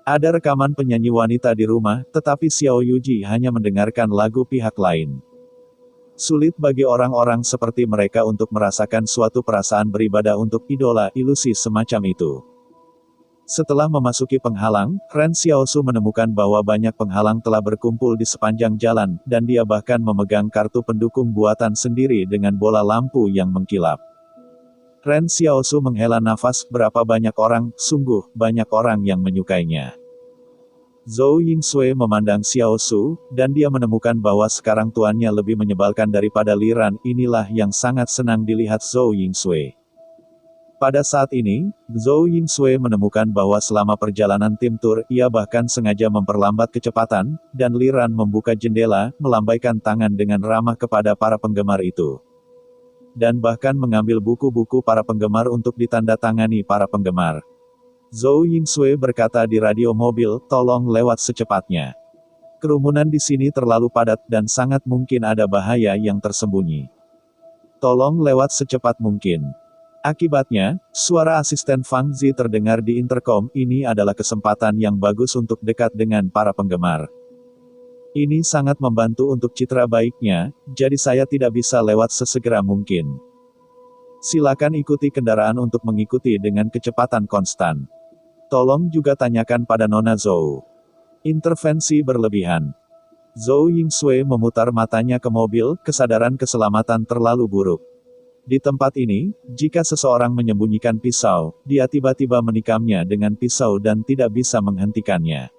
Ada rekaman penyanyi wanita di rumah, tetapi Xiao Yuji hanya mendengarkan lagu pihak lain. Sulit bagi orang-orang seperti mereka untuk merasakan suatu perasaan beribadah untuk idola ilusi semacam itu. Setelah memasuki penghalang, Ren Xiaosu menemukan bahwa banyak penghalang telah berkumpul di sepanjang jalan, dan dia bahkan memegang kartu pendukung buatan sendiri dengan bola lampu yang mengkilap. Ren Xiaosu menghela nafas, berapa banyak orang, sungguh, banyak orang yang menyukainya. Zhou Yingsui memandang Xiaosu, dan dia menemukan bahwa sekarang tuannya lebih menyebalkan daripada Li Ran, inilah yang sangat senang dilihat Zhou Yingsui. Pada saat ini, Zhou Yingsui menemukan bahwa selama perjalanan tim tur, ia bahkan sengaja memperlambat kecepatan, dan Li Ran membuka jendela, melambaikan tangan dengan ramah kepada para penggemar itu. Dan bahkan mengambil buku-buku para penggemar untuk ditandatangani para penggemar. Zhou Yingsui berkata di radio mobil, tolong lewat secepatnya. Kerumunan di sini terlalu padat dan sangat mungkin ada bahaya yang tersembunyi. Tolong lewat secepat mungkin. Akibatnya, suara asisten Fang Zi terdengar di interkom, ini adalah kesempatan yang bagus untuk dekat dengan para penggemar. Ini sangat membantu untuk citra baiknya, jadi saya tidak bisa lewat sesegera mungkin. Silakan ikuti kendaraan untuk mengikuti dengan kecepatan konstan. Tolong juga tanyakan pada Nona Zhou. Intervensi berlebihan. Zhou Yingsui memutar matanya ke mobil, kesadaran keselamatan terlalu buruk. Di tempat ini, jika seseorang menyembunyikan pisau, dia tiba-tiba menikamnya dengan pisau dan tidak bisa menghentikannya.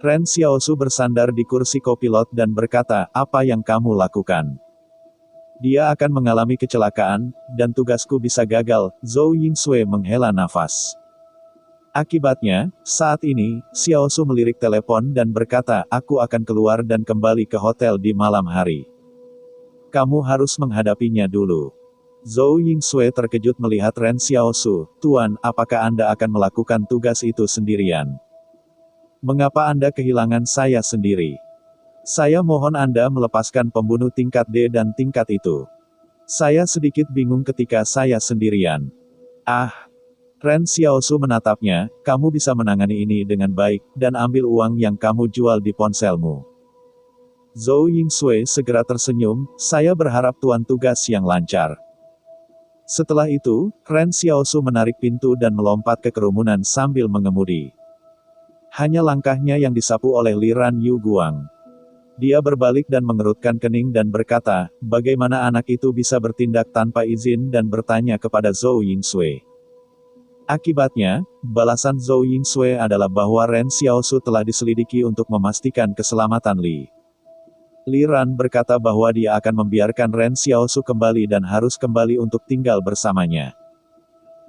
Ren Xiaosu bersandar di kursi kopilot dan berkata, apa yang kamu lakukan? Dia akan mengalami kecelakaan, dan tugasku bisa gagal. Zhou Yingsui menghela nafas. Akibatnya, saat ini, Xiaosu melirik telepon dan berkata, aku akan keluar dan kembali ke hotel di malam hari. Kamu harus menghadapinya dulu. Zhou Yingsui terkejut melihat Ren Xiaosu, Tuan, apakah Anda akan melakukan tugas itu sendirian? Mengapa Anda kehilangan saya sendiri? Saya mohon Anda melepaskan pembunuh tingkat D dan tingkat itu. Saya sedikit bingung ketika saya sendirian. Ah! Ren Xiaosu menatapnya, kamu bisa menangani ini dengan baik, dan ambil uang yang kamu jual di ponselmu. Zhou Yingsui segera tersenyum, saya berharap Tuan tugas yang lancar. Setelah itu, Ren Xiaosu menarik pintu dan melompat ke kerumunan sambil mengemudi. Hanya langkahnya yang disapu oleh Li Ran Yu Guang. Dia berbalik dan mengerutkan kening dan berkata, bagaimana anak itu bisa bertindak tanpa izin dan bertanya kepada Zhou Yingsui. Akibatnya, balasan Zhou Yingsui adalah bahwa Ren Xiaosu telah diselidiki untuk memastikan keselamatan Li. Li Ran berkata bahwa dia akan membiarkan Ren Xiaosu kembali dan harus kembali untuk tinggal bersamanya.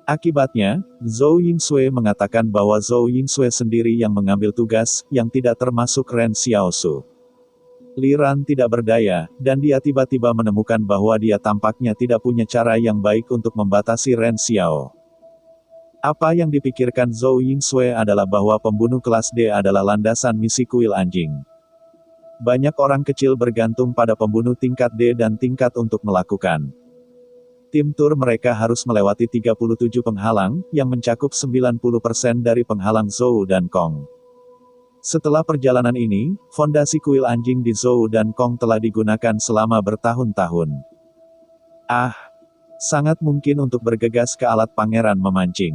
Akibatnya, Zhou Yingsui mengatakan bahwa Zhou Yingsui sendiri yang mengambil tugas, yang tidak termasuk Ren Xiaosu. Li Ran tidak berdaya, dan dia tiba-tiba menemukan bahwa dia tampaknya tidak punya cara yang baik untuk membatasi Ren Xiao. Apa yang dipikirkan Zhou Yingsui adalah bahwa pembunuh kelas D adalah landasan misi kuil anjing. Banyak orang kecil bergantung pada pembunuh tingkat D dan tingkat untuk melakukan. Tim tur mereka harus melewati 37 penghalang, yang mencakup 90% dari penghalang Zhou dan Kong. Setelah perjalanan ini, fondasi kuil anjing di Zhou dan Kong telah digunakan selama bertahun-tahun. Sangat mungkin untuk bergegas ke alat pangeran memancing.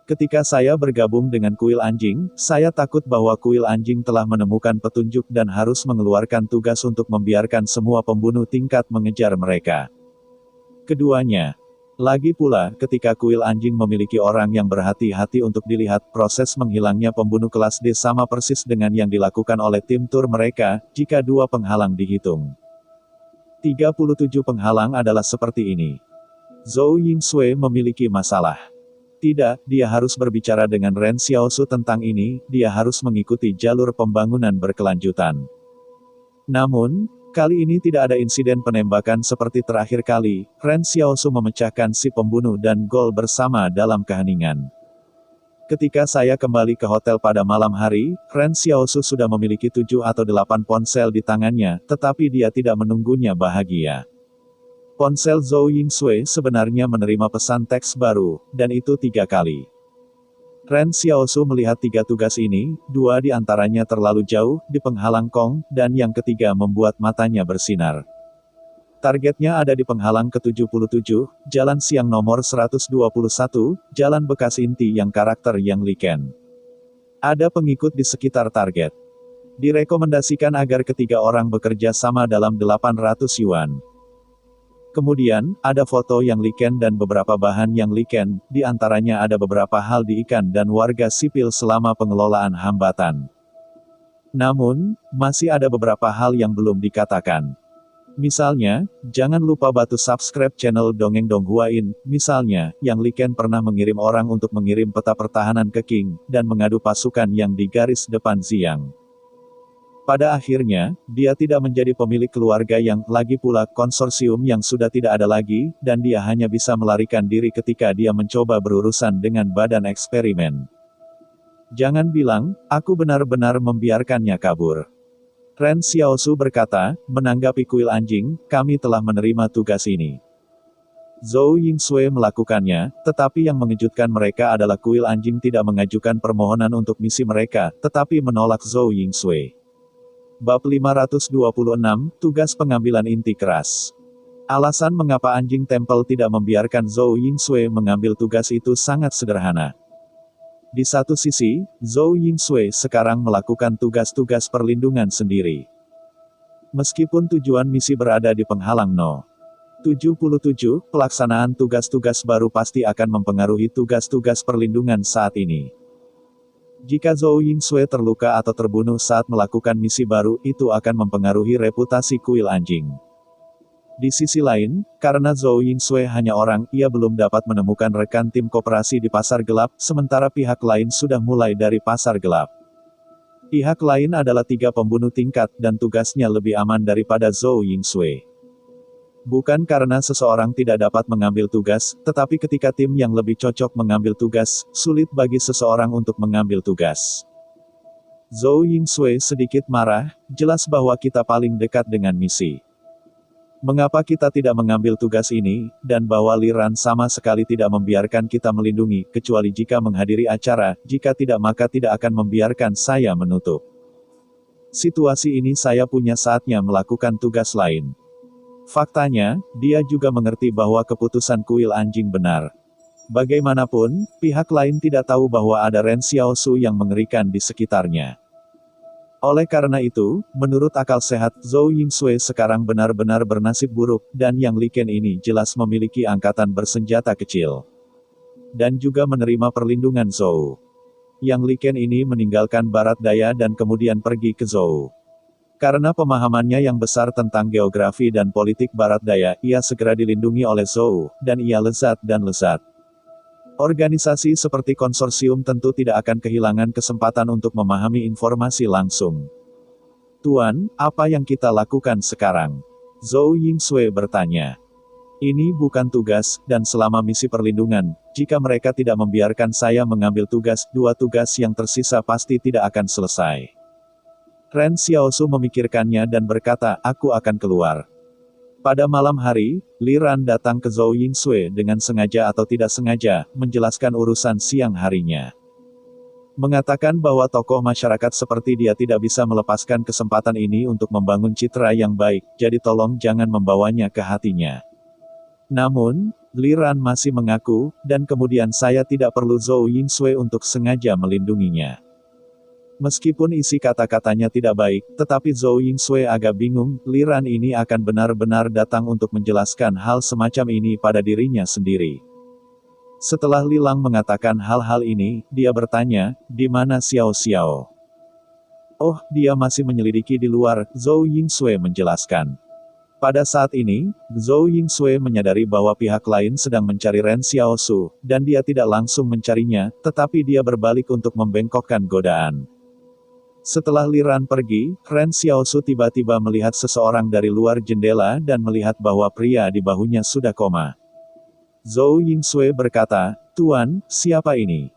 Ketika saya bergabung dengan kuil anjing, saya takut bahwa kuil anjing telah menemukan petunjuk dan harus mengeluarkan tugas untuk membiarkan semua pembunuh tingkat mengejar mereka. Keduanya. Lagi pula, ketika kuil anjing memiliki orang yang berhati-hati untuk dilihat, proses menghilangnya pembunuh kelas D sama persis dengan yang dilakukan oleh tim tur mereka, jika 2 penghalang dihitung. 37 penghalang adalah seperti ini. Zhou Yingsui memiliki masalah. Tidak, dia harus berbicara dengan Ren Xiaosu tentang ini, dia harus mengikuti jalur pembangunan berkelanjutan. Namun, kali ini tidak ada insiden penembakan seperti terakhir kali, Ren Xiaosu memecahkan si pembunuh dan gol bersama dalam keheningan. Ketika saya kembali ke hotel pada malam hari, Ren Xiaosu sudah memiliki 7 atau 8 ponsel di tangannya, tetapi dia tidak menunggunya bahagia. Ponsel Zhou Yingsui sebenarnya menerima pesan teks baru, dan itu 3 kali. Ren Xiaosu melihat 3 tugas ini, 2 di antaranya terlalu jauh, di penghalang Kong, dan yang ketiga membuat matanya bersinar. Targetnya ada di penghalang ke-77, Jalan Siang nomor 121, Jalan Bekas Inti yang karakter Yang Liken. Ada pengikut di sekitar target. Direkomendasikan agar ketiga orang bekerja sama dalam 800 yuan. Kemudian, ada foto Yang Liken dan beberapa bahan Yang Liken, di antaranya ada beberapa hal di ikan dan warga sipil selama pengelolaan hambatan. Namun, masih ada beberapa hal yang belum dikatakan. Misalnya, jangan lupa bantu subscribe channel Dongeng Donghuain, misalnya, Yang Liken pernah mengirim orang untuk mengirim peta pertahanan ke King, dan mengadu pasukan yang di garis depan Ziyang. Pada akhirnya, dia tidak menjadi pemilik keluarga yang, lagi pula, konsorsium yang sudah tidak ada lagi, dan dia hanya bisa melarikan diri ketika dia mencoba berurusan dengan badan eksperimen. Jangan bilang, aku benar-benar membiarkannya kabur. Ren Xiaosu berkata, menanggapi kuil anjing, kami telah menerima tugas ini. Zhou Yingsui melakukannya, tetapi yang mengejutkan mereka adalah kuil anjing tidak mengajukan permohonan untuk misi mereka, tetapi menolak Zhou Yingsui. Bab 526, Tugas Pengambilan Inti Keras. Alasan mengapa anjing tempel tidak membiarkan Zhou Yingsui mengambil tugas itu sangat sederhana. Di satu sisi, Zhou Yingsui sekarang melakukan tugas-tugas perlindungan sendiri. Meskipun tujuan misi berada di penghalang No. 77, pelaksanaan tugas-tugas baru pasti akan mempengaruhi tugas-tugas perlindungan saat ini. Jika Zhou Yingsui terluka atau terbunuh saat melakukan misi baru, itu akan mempengaruhi reputasi kuil anjing. Di sisi lain, karena Zhou Yingsui hanya orang, ia belum dapat menemukan rekan tim koperasi di pasar gelap, sementara pihak lain sudah mulai dari pasar gelap. Pihak lain adalah 3 pembunuh tingkat, dan tugasnya lebih aman daripada Zhou Yingsui. Bukan karena seseorang tidak dapat mengambil tugas, tetapi ketika tim yang lebih cocok mengambil tugas, sulit bagi seseorang untuk mengambil tugas. Zhou Yingsui sedikit marah, jelas bahwa kita paling dekat dengan misi. Mengapa kita tidak mengambil tugas ini, dan bahwa Li Ran sama sekali tidak membiarkan kita melindungi, kecuali jika menghadiri acara, jika tidak maka tidak akan membiarkan saya menutup. Situasi ini saya punya saatnya melakukan tugas lain. Faktanya, dia juga mengerti bahwa keputusan kuil anjing benar. Bagaimanapun, pihak lain tidak tahu bahwa ada Ren Xiaosu yang mengerikan di sekitarnya. Oleh karena itu, menurut akal sehat, Zhou Yingsui sekarang benar-benar bernasib buruk, dan Yang Liken ini jelas memiliki angkatan bersenjata kecil. Dan juga menerima perlindungan Zhou. Yang Liken ini meninggalkan Barat Daya dan kemudian pergi ke Zhou. Karena pemahamannya yang besar tentang geografi dan politik Barat Daya, ia segera dilindungi oleh Zhou, dan ia lezat. Organisasi seperti konsorsium tentu tidak akan kehilangan kesempatan untuk memahami informasi langsung. Tuan, apa yang kita lakukan sekarang? Zhou Yingsui bertanya. Ini bukan tugas, dan selama misi perlindungan, jika mereka tidak membiarkan saya mengambil tugas, dua tugas yang tersisa pasti tidak akan selesai. Ren Xiaosu memikirkannya dan berkata, aku akan keluar. Pada malam hari, Li Ran datang ke Zhou Yingsui dengan sengaja atau tidak sengaja, menjelaskan urusan siang harinya. Mengatakan bahwa tokoh masyarakat seperti dia tidak bisa melepaskan kesempatan ini untuk membangun citra yang baik, jadi tolong jangan membawanya ke hatinya. Namun, Li Ran masih mengaku, dan kemudian saya tidak perlu Zhou Yingsui untuk sengaja melindunginya. Meskipun isi kata-katanya tidak baik, tetapi Zhou Yingsui agak bingung, Li Ran ini akan benar-benar datang untuk menjelaskan hal semacam ini pada dirinya sendiri. Setelah Li Lang mengatakan hal-hal ini, dia bertanya, di mana Xiao Xiao? Oh, dia masih menyelidiki di luar, Zhou Yingsui menjelaskan. Pada saat ini, Zhou Yingsui menyadari bahwa pihak lain sedang mencari Ren Xiaosu, dan dia tidak langsung mencarinya, tetapi dia berbalik untuk membengkokkan godaan. Setelah Li Ran pergi, Ren Xiaosu tiba-tiba melihat seseorang dari luar jendela dan melihat bahwa pria di bahunya sudah koma. Zhou Yingsui berkata, Tuan, siapa ini?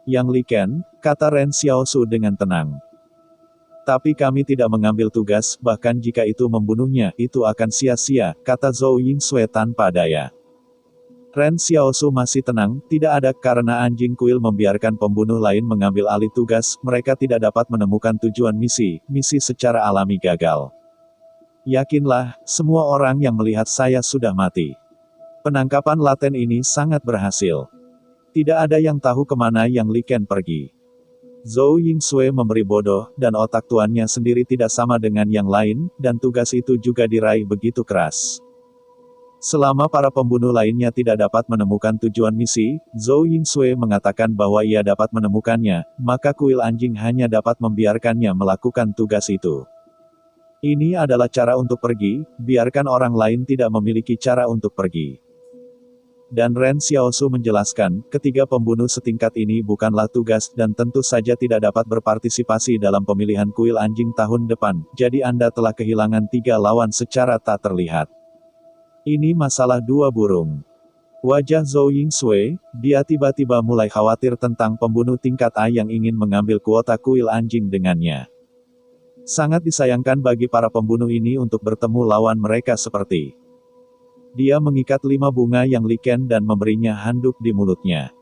Yang Li Ken, kata Ren Xiaosu dengan tenang. Tapi kami tidak mengambil tugas, bahkan jika itu membunuhnya, itu akan sia-sia, kata Zhou Yingsui tanpa daya. Ren Xiaosu masih tenang, tidak ada, karena anjing kuil membiarkan pembunuh lain mengambil alih tugas, mereka tidak dapat menemukan tujuan misi secara alami gagal. Yakinlah, semua orang yang melihat saya sudah mati. Penangkapan laten ini sangat berhasil. Tidak ada yang tahu kemana Yang Li Ken pergi. Zhou Yingsui memberi bodoh, dan otak tuannya sendiri tidak sama dengan yang lain, dan tugas itu juga diraih begitu keras. Selama para pembunuh lainnya tidak dapat menemukan tujuan misi, Zhou Yingsui mengatakan bahwa ia dapat menemukannya, maka kuil anjing hanya dapat membiarkannya melakukan tugas itu. Ini adalah cara untuk pergi, biarkan orang lain tidak memiliki cara untuk pergi. Dan Ren Xiaosu menjelaskan, ketiga pembunuh setingkat ini bukanlah tugas dan tentu saja tidak dapat berpartisipasi dalam pemilihan kuil anjing tahun depan, jadi Anda telah kehilangan 3 lawan secara tak terlihat. Ini masalah 2 burung. Wajah Zhou Yingsui, dia tiba-tiba mulai khawatir tentang pembunuh tingkat A yang ingin mengambil kuota kuil anjing dengannya. Sangat disayangkan bagi para pembunuh ini untuk bertemu lawan mereka seperti. Dia mengikat 5 bunga Yang Li Ken dan memberinya handuk di mulutnya.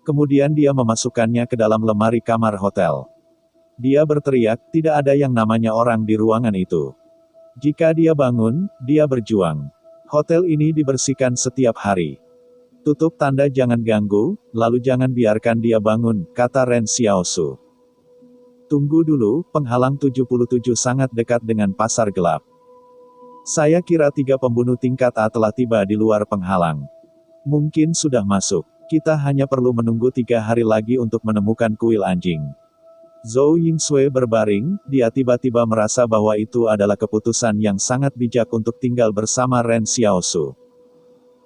Kemudian dia memasukkannya ke dalam lemari kamar hotel. Dia berteriak, tidak ada yang namanya orang di ruangan itu. Jika dia bangun, dia berjuang. Hotel ini dibersihkan setiap hari. Tutup tanda jangan ganggu, lalu jangan biarkan dia bangun, kata Ren Xiaosu. Tunggu dulu, penghalang 77 sangat dekat dengan pasar gelap. Saya kira 3 pembunuh tingkat A telah tiba di luar penghalang. Mungkin sudah masuk. Kita hanya perlu menunggu 3 hari lagi untuk menemukan kuil anjing. Zhou Yingsui berbaring, dia tiba-tiba merasa bahwa itu adalah keputusan yang sangat bijak untuk tinggal bersama Ren Xiaosu.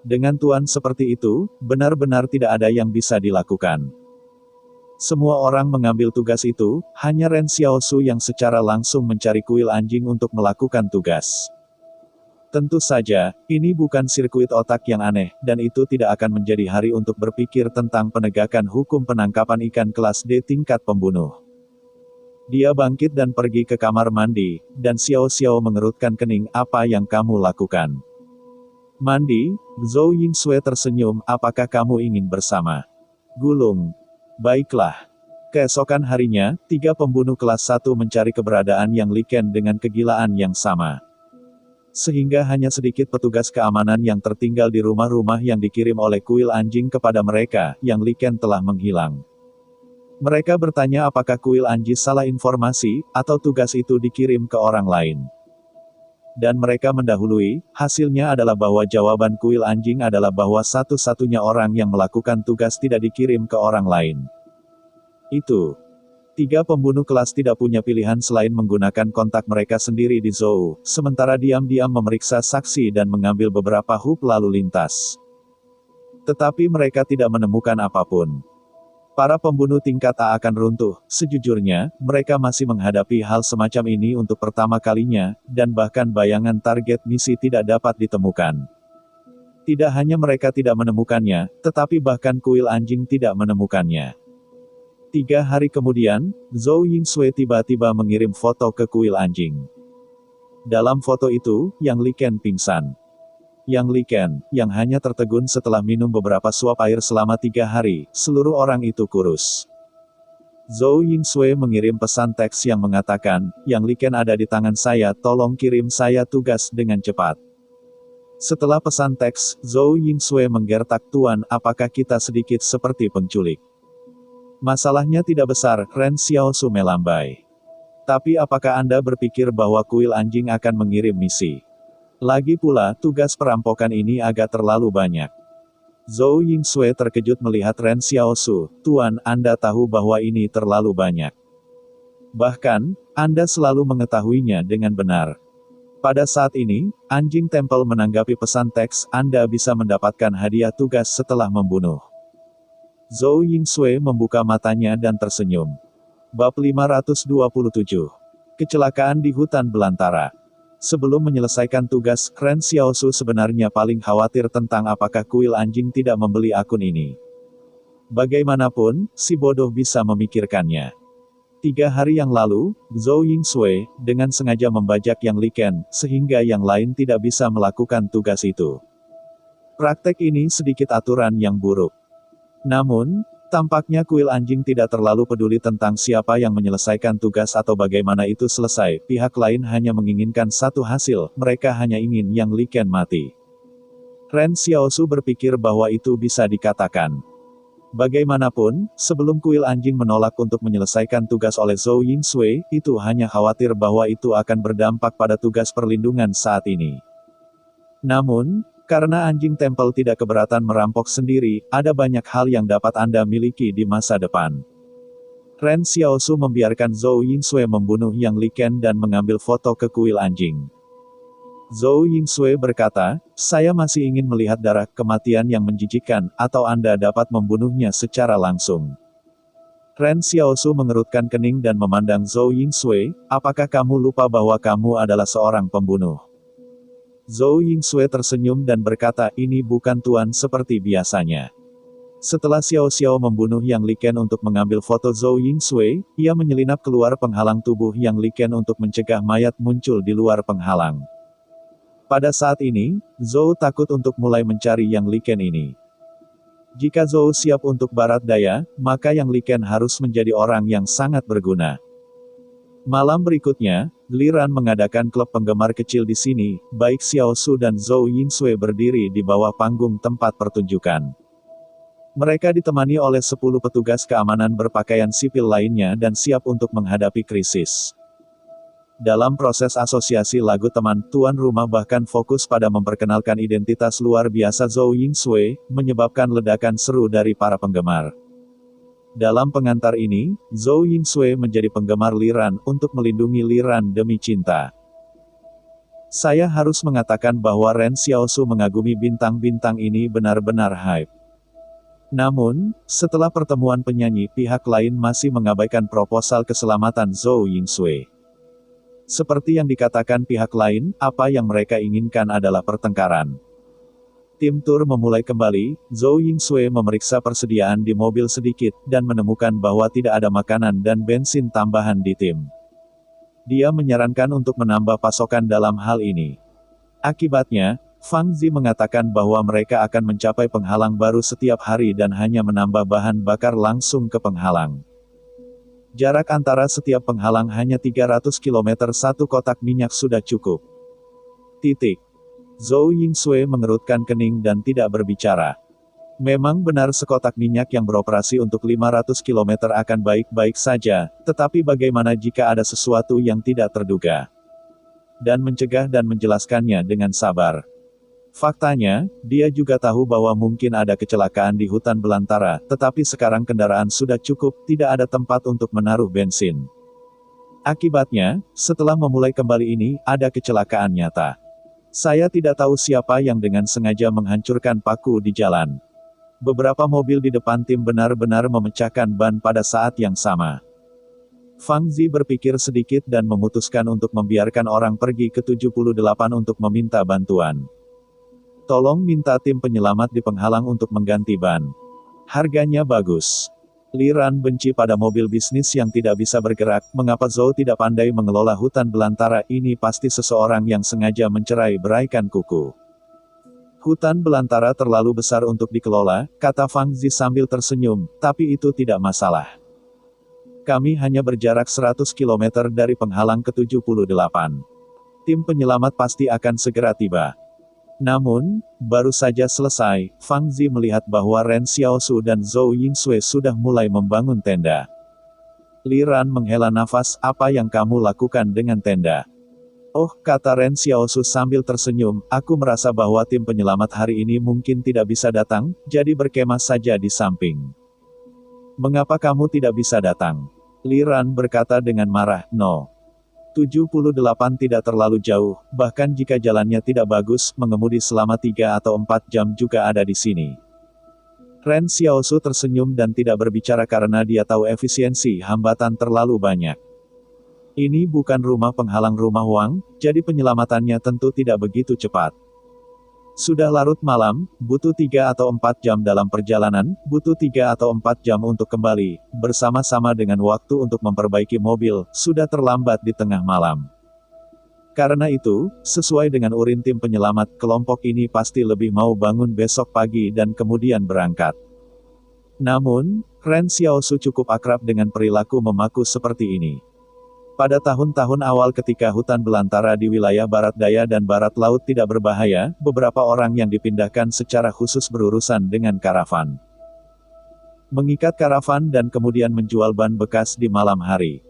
Dengan tuan seperti itu, benar-benar tidak ada yang bisa dilakukan. Semua orang mengambil tugas itu, hanya Ren Xiaosu yang secara langsung mencari kuil anjing untuk melakukan tugas. Tentu saja, ini bukan sirkuit otak yang aneh, dan itu tidak akan menjadi hari untuk berpikir tentang penegakan hukum penangkapan ikan kelas D tingkat pembunuh. Dia bangkit dan pergi ke kamar mandi, dan Xiao Xiao mengerutkan kening, apa yang kamu lakukan? Mandi, Zhou Yingsui tersenyum, apakah kamu ingin bersama? Gulung. Baiklah. Keesokan harinya, 3 pembunuh kelas 1 mencari keberadaan Yang Li Ken dengan kegilaan yang sama. Sehingga hanya sedikit petugas keamanan yang tertinggal di rumah-rumah yang dikirim oleh kuil anjing kepada mereka, Yang Li Ken telah menghilang. Mereka bertanya apakah kuil anjing salah informasi, atau tugas itu dikirim ke orang lain. Dan mereka mendahului, hasilnya adalah bahwa jawaban kuil anjing adalah bahwa satu-satunya orang yang melakukan tugas tidak dikirim ke orang lain. Itu. 3 pembunuh kelas tidak punya pilihan selain menggunakan kontak mereka sendiri di Zhou, sementara diam-diam memeriksa saksi dan mengambil beberapa hub lalu lintas. Tetapi mereka tidak menemukan apapun. Para pembunuh tingkat A akan runtuh. Sejujurnya, mereka masih menghadapi hal semacam ini untuk pertama kalinya, dan bahkan bayangan target misi tidak dapat ditemukan. Tidak hanya mereka tidak menemukannya, tetapi bahkan kuil anjing tidak menemukannya. 3 hari kemudian, Zhou Yingsui tiba-tiba mengirim foto ke kuil anjing. Dalam foto itu, Yang Li Ken pingsan. Yang Li Ken, yang hanya tertegun setelah minum beberapa suap air selama 3 hari, seluruh orang itu kurus. Zhou Yingsui mengirim pesan teks yang mengatakan, Yang Li Ken ada di tangan saya, tolong kirim saya tugas dengan cepat. Setelah pesan teks, Zhou Yingsui menggertak, Tuan, apakah kita sedikit seperti penculik? Masalahnya tidak besar, Ren Xiaosu melambai. Tapi apakah Anda berpikir bahwa kuil anjing akan mengirim misi? Lagi pula, tugas perampokan ini agak terlalu banyak. Zhou Yingsui terkejut melihat Ren Xiaosu, Tuan, Anda tahu bahwa ini terlalu banyak. Bahkan, Anda selalu mengetahuinya dengan benar. Pada saat ini, anjing tempel menanggapi pesan teks, Anda bisa mendapatkan hadiah tugas setelah membunuh. Zhou Yingsui membuka matanya dan tersenyum. Bab 527. Kecelakaan di hutan belantara. Sebelum menyelesaikan tugas, Ren Xiaosu sebenarnya paling khawatir tentang apakah kuil anjing tidak membeli akun ini. Bagaimanapun, si bodoh bisa memikirkannya. 3 hari yang lalu, Zhou Yingsui, dengan sengaja membajak Yang Li Ken, sehingga yang lain tidak bisa melakukan tugas itu. Praktek ini sedikit aturan yang buruk. Namun, tampaknya kuil anjing tidak terlalu peduli tentang siapa yang menyelesaikan tugas atau bagaimana itu selesai, pihak lain hanya menginginkan satu hasil, mereka hanya ingin Yang Li Ken mati. Ren Xiaosu berpikir bahwa itu bisa dikatakan. Bagaimanapun, sebelum kuil anjing menolak untuk menyelesaikan tugas oleh Zhou Yingsui, itu hanya khawatir bahwa itu akan berdampak pada tugas perlindungan saat ini. Namun, karena anjing tempel tidak keberatan merampok sendiri, ada banyak hal yang dapat Anda miliki di masa depan. Ren Xiaosu membiarkan Zhou Yingsui membunuh Yang Li Ken dan mengambil foto ke kuil anjing. Zhou Yingsui berkata, saya masih ingin melihat darah kematian yang menjijikkan, atau Anda dapat membunuhnya secara langsung. Ren Xiaosu mengerutkan kening dan memandang Zhou Yingsui, apakah kamu lupa bahwa kamu adalah seorang pembunuh? Zhou Yingsui tersenyum dan berkata, ini bukan tuan seperti biasanya. Setelah Xiao Xiao membunuh Yang Li Ken untuk mengambil foto Zhou Yingsui, ia menyelinap keluar penghalang tubuh Yang Li Ken untuk mencegah mayat muncul di luar penghalang. Pada saat ini, Zhou takut untuk mulai mencari Yang Li Ken ini. Jika Zhou siap untuk barat daya, maka Yang Li Ken harus menjadi orang yang sangat berguna. Malam berikutnya, Li Ran mengadakan klub penggemar kecil di sini, baik Xiao Su dan Zhou Yingsui berdiri di bawah panggung tempat pertunjukan. Mereka ditemani oleh 10 petugas keamanan berpakaian sipil lainnya dan siap untuk menghadapi krisis. Dalam proses asosiasi lagu teman, tuan rumah bahkan fokus pada memperkenalkan identitas luar biasa Zhou Yingsui, menyebabkan ledakan seru dari para penggemar. Dalam pengantar ini, Zhou Yingsui menjadi penggemar Li Ran untuk melindungi Li Ran demi cinta. Saya harus mengatakan bahwa Ren Xiaosu mengagumi bintang-bintang ini benar-benar hype. Namun, setelah pertemuan penyanyi, pihak lain masih mengabaikan proposal keselamatan Zhou Yingsui. Seperti yang dikatakan pihak lain, apa yang mereka inginkan adalah pertengkaran. Tim tur memulai kembali, Zhou Yingsui memeriksa persediaan di mobil sedikit, dan menemukan bahwa tidak ada makanan dan bensin tambahan di tim. Dia menyarankan untuk menambah pasokan dalam hal ini. Akibatnya, Fang Zi mengatakan bahwa mereka akan mencapai penghalang baru setiap hari dan hanya menambah bahan bakar langsung ke penghalang. Jarak antara setiap penghalang hanya 300 km, satu kotak minyak sudah cukup. Zhou Yingsui mengerutkan kening dan tidak berbicara. Memang benar sekotak minyak yang beroperasi untuk 500 km akan baik-baik saja, tetapi bagaimana jika ada sesuatu yang tidak terduga? Dan mencegah dan menjelaskannya dengan sabar. Faktanya, dia juga tahu bahwa mungkin ada kecelakaan di hutan belantara, tetapi sekarang kendaraan sudah cukup, tidak ada tempat untuk menaruh bensin. Akibatnya, setelah memulai kembali ini, ada kecelakaan nyata. Saya tidak tahu siapa yang dengan sengaja menghancurkan paku di jalan. Beberapa mobil di depan tim benar-benar memecahkan ban pada saat yang sama. Fang Zi berpikir sedikit dan memutuskan untuk membiarkan orang pergi ke 78 untuk meminta bantuan. Tolong minta tim penyelamat di penghalang untuk mengganti ban. Harganya bagus. Li Ran benci pada mobil bisnis yang tidak bisa bergerak. Mengapa Zhou tidak pandai mengelola hutan belantara? Ini pasti seseorang yang sengaja mencerai-beraikan kuku. Hutan belantara terlalu besar untuk dikelola, kata Fang Zi sambil tersenyum, tapi itu tidak masalah. Kami hanya berjarak 100 km dari penghalang ke-78. Tim penyelamat pasti akan segera tiba. Namun, baru saja selesai, Fang Zi melihat bahwa Ren Xiaosu dan Zhou Yingsui sudah mulai membangun tenda. Li Ran menghela nafas, apa yang kamu lakukan dengan tenda? Oh, kata Ren Xiaosu sambil tersenyum, aku merasa bahwa tim penyelamat hari ini mungkin tidak bisa datang, jadi berkemah saja di samping. Mengapa kamu tidak bisa datang? Li Ran berkata dengan marah, no. 78 tidak terlalu jauh, bahkan jika jalannya tidak bagus, mengemudi selama 3 atau 4 jam juga ada di sini. Ren Xiaosu tersenyum dan tidak berbicara karena dia tahu efisiensi hambatan terlalu banyak. Ini bukan rumah penghalang rumah Wang, jadi penyelamatannya tentu tidak begitu cepat. Sudah larut malam, butuh 3 atau 4 jam dalam perjalanan, butuh 3 atau 4 jam untuk kembali, bersama-sama dengan waktu untuk memperbaiki mobil, sudah terlambat di tengah malam. Karena itu, sesuai dengan urin tim penyelamat, kelompok ini pasti lebih mau bangun besok pagi dan kemudian berangkat. Namun, Ren Xiaosu cukup akrab dengan perilaku memaku seperti ini. Pada tahun-tahun awal ketika hutan belantara di wilayah barat daya dan barat laut tidak berbahaya, beberapa orang yang dipindahkan secara khusus berurusan dengan karavan. Mengikat karavan dan kemudian menjual ban bekas di malam hari.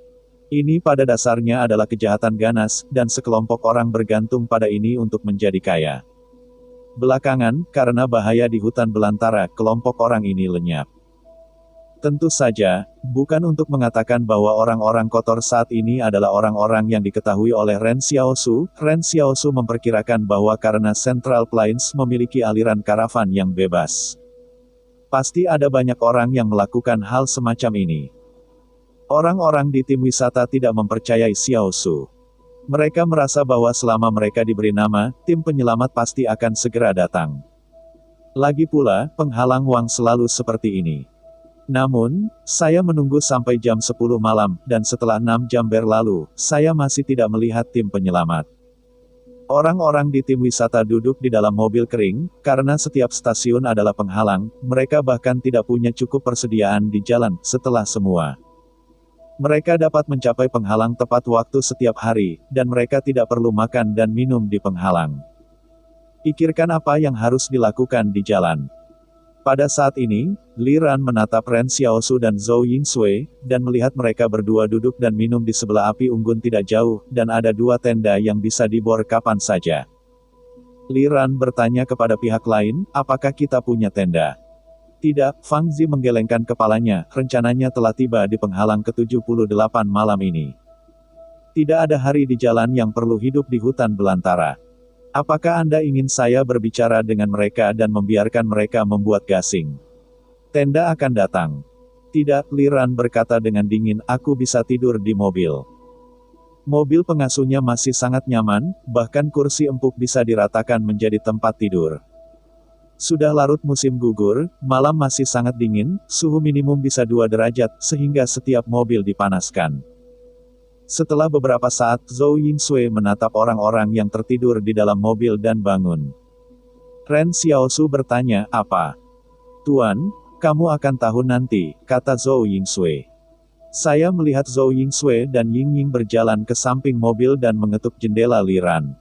Ini pada dasarnya adalah kejahatan ganas, dan sekelompok orang bergantung pada ini untuk menjadi kaya. Belakangan, karena bahaya di hutan belantara, kelompok orang ini lenyap. Tentu saja, bukan untuk mengatakan bahwa orang-orang kotor saat ini adalah orang-orang yang diketahui oleh Ren Xiaosu. Ren Xiaosu memperkirakan bahwa karena Central Plains memiliki aliran karavan yang bebas. Pasti ada banyak orang yang melakukan hal semacam ini. Orang-orang di tim wisata tidak mempercayai Xiaosu. Mereka merasa bahwa selama mereka diberi nama, tim penyelamat pasti akan segera datang. Lagi pula, penghalang Wang selalu seperti ini. Namun, saya menunggu sampai jam 10 malam, dan setelah 6 jam berlalu, saya masih tidak melihat tim penyelamat. Orang-orang di tim wisata duduk di dalam mobil kering, karena setiap stasiun adalah penghalang, mereka bahkan tidak punya cukup persediaan di jalan, setelah semua. Mereka dapat mencapai penghalang tepat waktu setiap hari, dan mereka tidak perlu makan dan minum di penghalang. Pikirkan apa yang harus dilakukan di jalan. Pada saat ini, Li Ran menatap Ren Xiaosu dan Zhou Yingsui, dan melihat mereka berdua duduk dan minum di sebelah api unggun tidak jauh, dan ada 2 tenda yang bisa dibor kapan saja. Li Ran bertanya kepada pihak lain, apakah kita punya tenda? Tidak, Fang Zi menggelengkan kepalanya, rencananya telah tiba di penghalang ke-78 malam ini. Tidak ada hari di jalan yang perlu hidup di hutan belantara. Apakah Anda ingin saya berbicara dengan mereka dan membiarkan mereka membuat gasing? Tenda akan datang. Tidak, Li Ran berkata dengan dingin, aku bisa tidur di mobil. Mobil pengasuhnya masih sangat nyaman, bahkan kursi empuk bisa diratakan menjadi tempat tidur. Sudah larut musim gugur, malam masih sangat dingin, suhu minimum bisa 2 derajat, sehingga setiap mobil dipanaskan. Setelah beberapa saat, Zhou Yingsui menatap orang-orang yang tertidur di dalam mobil dan bangun. Ren Xiaosu bertanya, apa? Tuan, kamu akan tahu nanti, kata Zhou Yingsui. Saya melihat Zhou Yingsui dan Ying Ying berjalan ke samping mobil dan mengetuk jendela Li Ran.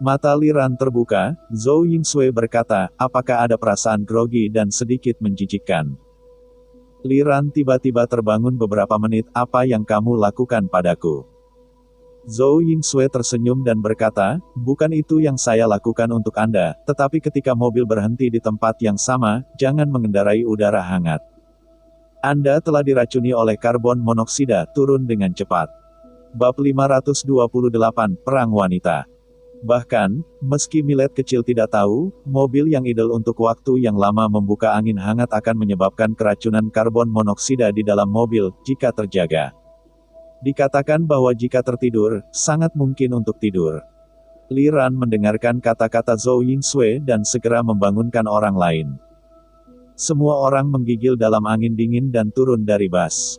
Mata Li Ran terbuka, Zhou Yingsui berkata, apakah ada perasaan grogi dan sedikit menjijikkan? Li Ran tiba-tiba terbangun beberapa menit, apa yang kamu lakukan padaku? Zhou Yingsui tersenyum dan berkata, bukan itu yang saya lakukan untuk Anda, tetapi ketika mobil berhenti di tempat yang sama, jangan mengendarai udara hangat. Anda telah diracuni oleh karbon monoksida, turun dengan cepat. Bab 528, Perang Wanita. Bahkan, meski Millet kecil tidak tahu, mobil yang idle untuk waktu yang lama membuka angin hangat akan menyebabkan keracunan karbon monoksida di dalam mobil, jika terjaga. Dikatakan bahwa jika tertidur, sangat mungkin untuk tidur. Li Ran mendengarkan kata-kata Zhou Yingsui dan segera membangunkan orang lain. Semua orang menggigil dalam angin dingin dan turun dari bus.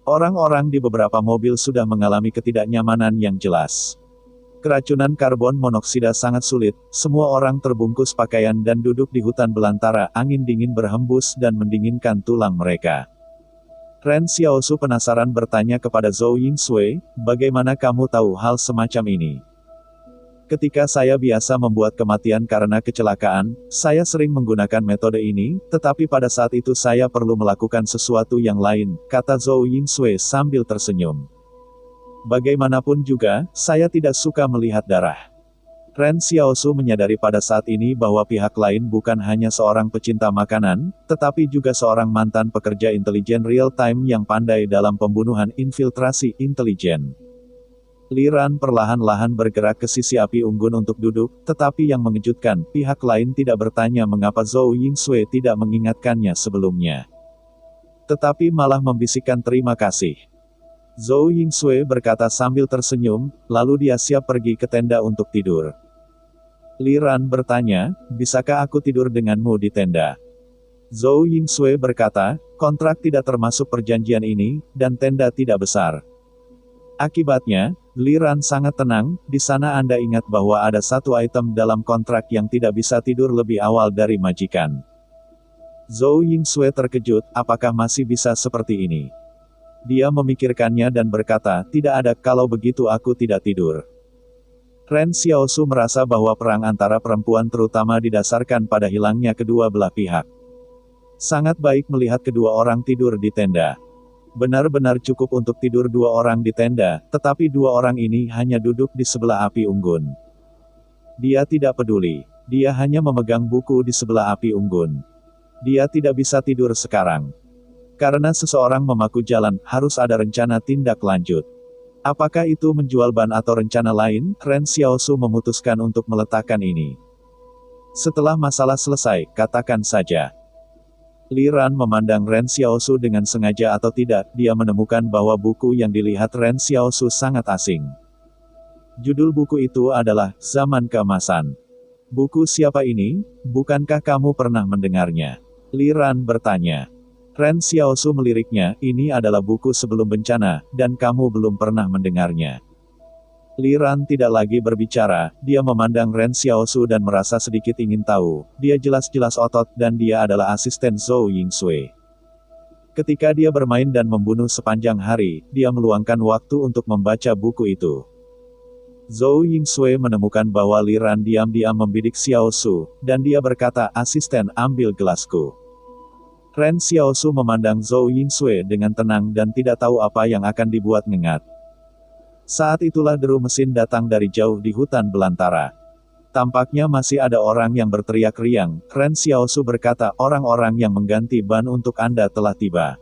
Orang-orang di beberapa mobil sudah mengalami ketidaknyamanan yang jelas. Keracunan karbon monoksida sangat sulit, semua orang terbungkus pakaian dan duduk di hutan belantara, angin dingin berhembus dan mendinginkan tulang mereka. Ren Xiaosu penasaran bertanya kepada Zhou Yingsui, bagaimana kamu tahu hal semacam ini? Ketika saya biasa membuat kematian karena kecelakaan, saya sering menggunakan metode ini, tetapi pada saat itu saya perlu melakukan sesuatu yang lain, kata Zhou Yingsui sambil tersenyum. Bagaimanapun juga, saya tidak suka melihat darah. Ren Xiaosu menyadari pada saat ini bahwa pihak lain bukan hanya seorang pecinta makanan, tetapi juga seorang mantan pekerja intelijen real-time yang pandai dalam pembunuhan infiltrasi intelijen. Li Ran perlahan-lahan bergerak ke sisi api unggun untuk duduk, tetapi yang mengejutkan, pihak lain tidak bertanya mengapa Zhou Yingsui tidak mengingatkannya sebelumnya. Tetapi malah membisikkan terima kasih. Zhou Yingsui berkata sambil tersenyum, lalu dia siap pergi ke tenda untuk tidur. Li Ran bertanya, bisakah aku tidur denganmu di tenda? Zhou Yingsui berkata, kontrak tidak termasuk perjanjian ini, dan tenda tidak besar. Akibatnya, Li Ran sangat tenang, di sana Anda ingat bahwa ada satu item dalam kontrak yang tidak bisa tidur lebih awal dari majikan. Zhou Yingsui terkejut, apakah masih bisa seperti ini? Dia memikirkannya dan berkata, tidak ada, kalau begitu aku tidak tidur. Ren Xiaosu merasa bahwa perang antara perempuan terutama didasarkan pada hilangnya kedua belah pihak. Sangat baik melihat kedua orang tidur di tenda. Benar-benar cukup untuk tidur dua orang di tenda, tetapi dua orang ini hanya duduk di sebelah api unggun. Dia tidak peduli. Dia hanya memegang buku di sebelah api unggun. Dia tidak bisa tidur sekarang. Karena seseorang memaku jalan, harus ada rencana tindak lanjut. Apakah itu menjual ban atau rencana lain? Ren Xiaosu memutuskan untuk meletakkan ini. Setelah masalah selesai, katakan saja. Li Ran memandang Ren Xiaosu dengan sengaja atau tidak, dia menemukan bahwa buku yang dilihat Ren Xiaosu sangat asing. Judul buku itu adalah Zaman Keemasan. Buku siapa ini? Bukankah kamu pernah mendengarnya? Li Ran bertanya. Ren Xiaosu meliriknya, ini adalah buku sebelum bencana, dan kamu belum pernah mendengarnya. Li Ran tidak lagi berbicara, dia memandang Ren Xiaosu dan merasa sedikit ingin tahu, dia jelas-jelas otot dan dia adalah asisten Zhou Yingsui. Ketika dia bermain dan membunuh sepanjang hari, dia meluangkan waktu untuk membaca buku itu. Zhou Yingsui menemukan bahwa Li Ran diam-diam membidik Xiaosu, dan dia berkata, asisten, ambil gelasku. Ren Xiaosu memandang Zhou Yingsui dengan tenang dan tidak tahu apa yang akan dibuat ngengat. Saat itulah deru mesin datang dari jauh di hutan belantara. Tampaknya masih ada orang yang berteriak riang. Ren Xiaosu berkata, orang-orang yang mengganti ban untuk Anda telah tiba.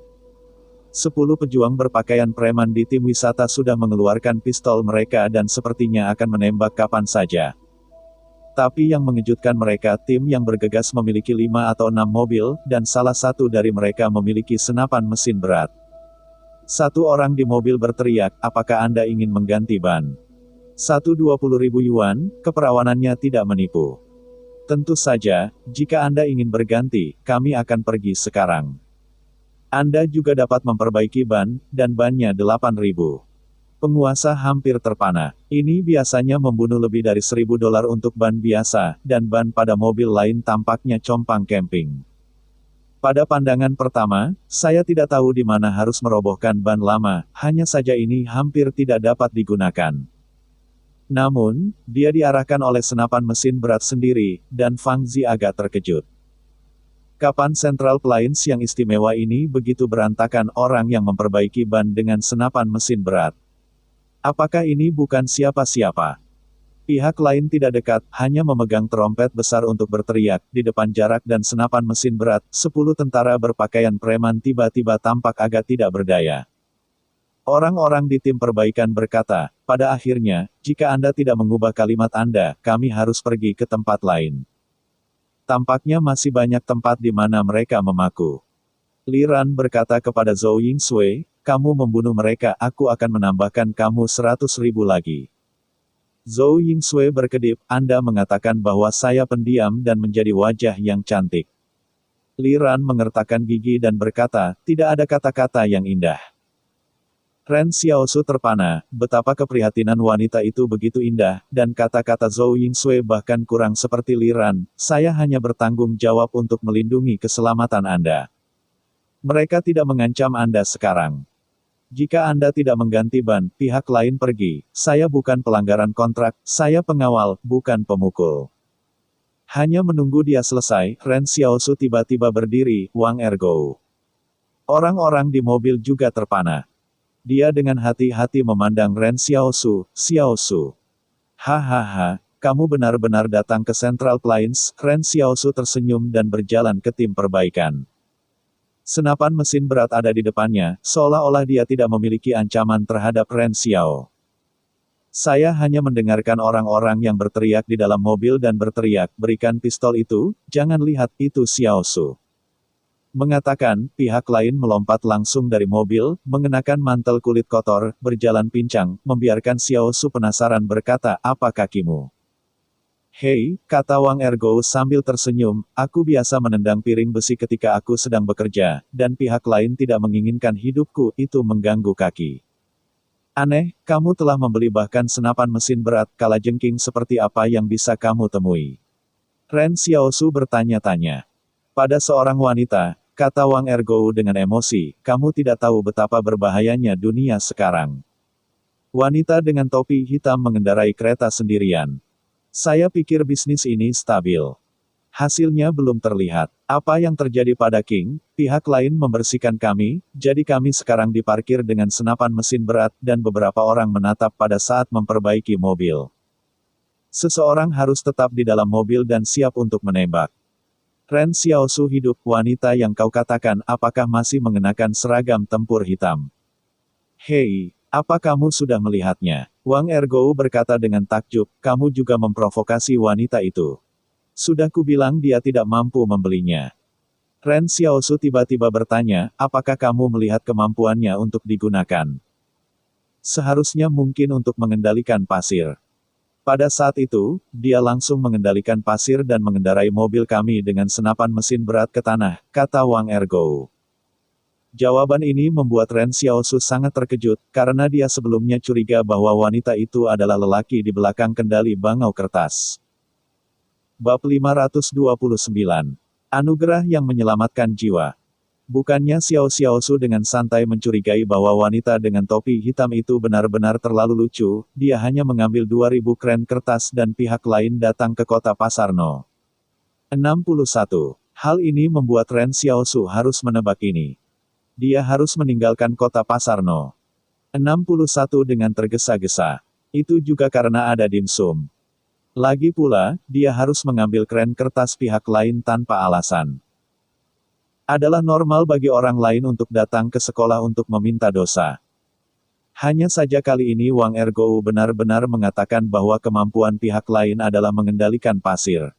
10 pejuang berpakaian preman di tim wisata sudah mengeluarkan pistol mereka dan sepertinya akan menembak kapan saja. Tapi yang mengejutkan mereka, tim yang bergegas memiliki 5 atau 6 mobil, dan salah satu dari mereka memiliki senapan mesin berat. Satu orang di mobil berteriak, apakah Anda ingin mengganti ban? 120.000 yuan, keperawanannya tidak menipu. Tentu saja, jika Anda ingin berganti, kami akan pergi sekarang. Anda juga dapat memperbaiki ban, dan bannya 8.000. Penguasa hampir terpana. Ini biasanya membunuh lebih dari $1.000 untuk ban biasa, dan ban pada mobil lain tampaknya compang camping. Pada pandangan pertama, saya tidak tahu di mana harus merobohkan ban lama, hanya saja ini hampir tidak dapat digunakan. Namun, dia diarahkan oleh senapan mesin berat sendiri, dan Fang Zi agak terkejut. Kapan Central Plains yang istimewa ini begitu berantakan orang yang memperbaiki ban dengan senapan mesin berat? Apakah ini bukan siapa-siapa? Pihak lain tidak dekat, hanya memegang trompet besar untuk berteriak, di depan jarak dan senapan mesin berat, 10 tentara berpakaian preman tiba-tiba tampak agak tidak berdaya. Orang-orang di tim perbaikan berkata, pada akhirnya, jika Anda tidak mengubah kalimat Anda, kami harus pergi ke tempat lain. Tampaknya masih banyak tempat di mana mereka memaku. Li Ran berkata kepada Zhou Yingsui, kamu membunuh mereka, aku akan menambahkan kamu 100.000 lagi. Zhou Yingsui berkedip, Anda mengatakan bahwa saya pendiam dan menjadi wajah yang cantik. Li Ran mengertakkan gigi dan berkata, tidak ada kata-kata yang indah. Ren Xiaosu terpana, betapa keprihatinan wanita itu begitu indah, dan kata-kata Zhou Yingsui bahkan kurang seperti Li Ran, saya hanya bertanggung jawab untuk melindungi keselamatan Anda. Mereka tidak mengancam Anda sekarang. Jika Anda tidak mengganti ban, pihak lain pergi, saya bukan pelanggaran kontrak, saya pengawal, bukan pemukul. Hanya menunggu dia selesai, Ren Xiaosu tiba-tiba berdiri, Wang Ergo. Orang-orang di mobil juga terpana. Dia dengan hati-hati memandang Ren Xiaosu, Xiaosu. Hahaha, kamu benar-benar datang ke Central Plains, Ren Xiaosu tersenyum dan berjalan ke tim perbaikan. Senapan mesin berat ada di depannya, seolah-olah dia tidak memiliki ancaman terhadap Ren Xiao. Saya hanya mendengarkan orang-orang yang berteriak di dalam mobil dan berteriak, berikan pistol itu, jangan lihat, itu Xiaosu. Mengatakan, pihak lain melompat langsung dari mobil, mengenakan mantel kulit kotor, berjalan pincang, membiarkan Xiaosu penasaran berkata, apa kakimu? Hei, kata Wang Ergo sambil tersenyum, aku biasa menendang piring besi ketika aku sedang bekerja, dan pihak lain tidak menginginkan hidupku, itu mengganggu kaki. Aneh, kamu telah membeli bahkan senapan mesin berat, kalajengking seperti apa yang bisa kamu temui? Ren Xiaosu bertanya-tanya. Pada seorang wanita, kata Wang Ergo dengan emosi, kamu tidak tahu betapa berbahayanya dunia sekarang. Wanita dengan topi hitam mengendarai kereta sendirian. Saya pikir bisnis ini stabil. Hasilnya belum terlihat. Apa yang terjadi pada King, pihak lain membersihkan kami, jadi kami sekarang diparkir dengan senapan mesin berat, dan beberapa orang menatap pada saat memperbaiki mobil. Seseorang harus tetap di dalam mobil dan siap untuk menembak. Ren Xiaosu hidup, wanita yang kau katakan, apakah masih mengenakan seragam tempur hitam? Hei, apa kamu sudah melihatnya? Wang Ergo berkata dengan takjub, kamu juga memprovokasi wanita itu. Sudah kubilang dia tidak mampu membelinya. Ren Xiaosu tiba-tiba bertanya, apakah kamu melihat kemampuannya untuk digunakan? Seharusnya mungkin untuk mengendalikan pasir. Pada saat itu, dia langsung mengendalikan pasir dan mengendarai mobil kami dengan senapan mesin berat ke tanah, kata Wang Ergo. Jawaban ini membuat Ren Xiaosu sangat terkejut, karena dia sebelumnya curiga bahwa wanita itu adalah lelaki di belakang kendali bangau kertas. Bab 529. Anugerah yang menyelamatkan jiwa. Bukannya Xiaosu dengan santai mencurigai bahwa wanita dengan topi hitam itu benar-benar terlalu lucu, dia hanya mengambil 2000 kren kertas dan pihak lain datang ke kota Pasarno. 61. Hal ini membuat Ren Xiaosu harus menebak ini. Dia harus meninggalkan kota Pasarno. 61 dengan tergesa-gesa. Itu juga karena ada dimsum. Lagi pula, dia harus mengambil kren kertas pihak lain tanpa alasan. Adalah normal bagi orang lain untuk datang ke sekolah untuk meminta dosa. Hanya saja kali ini Wang Ergo benar-benar mengatakan bahwa kemampuan pihak lain adalah mengendalikan pasir.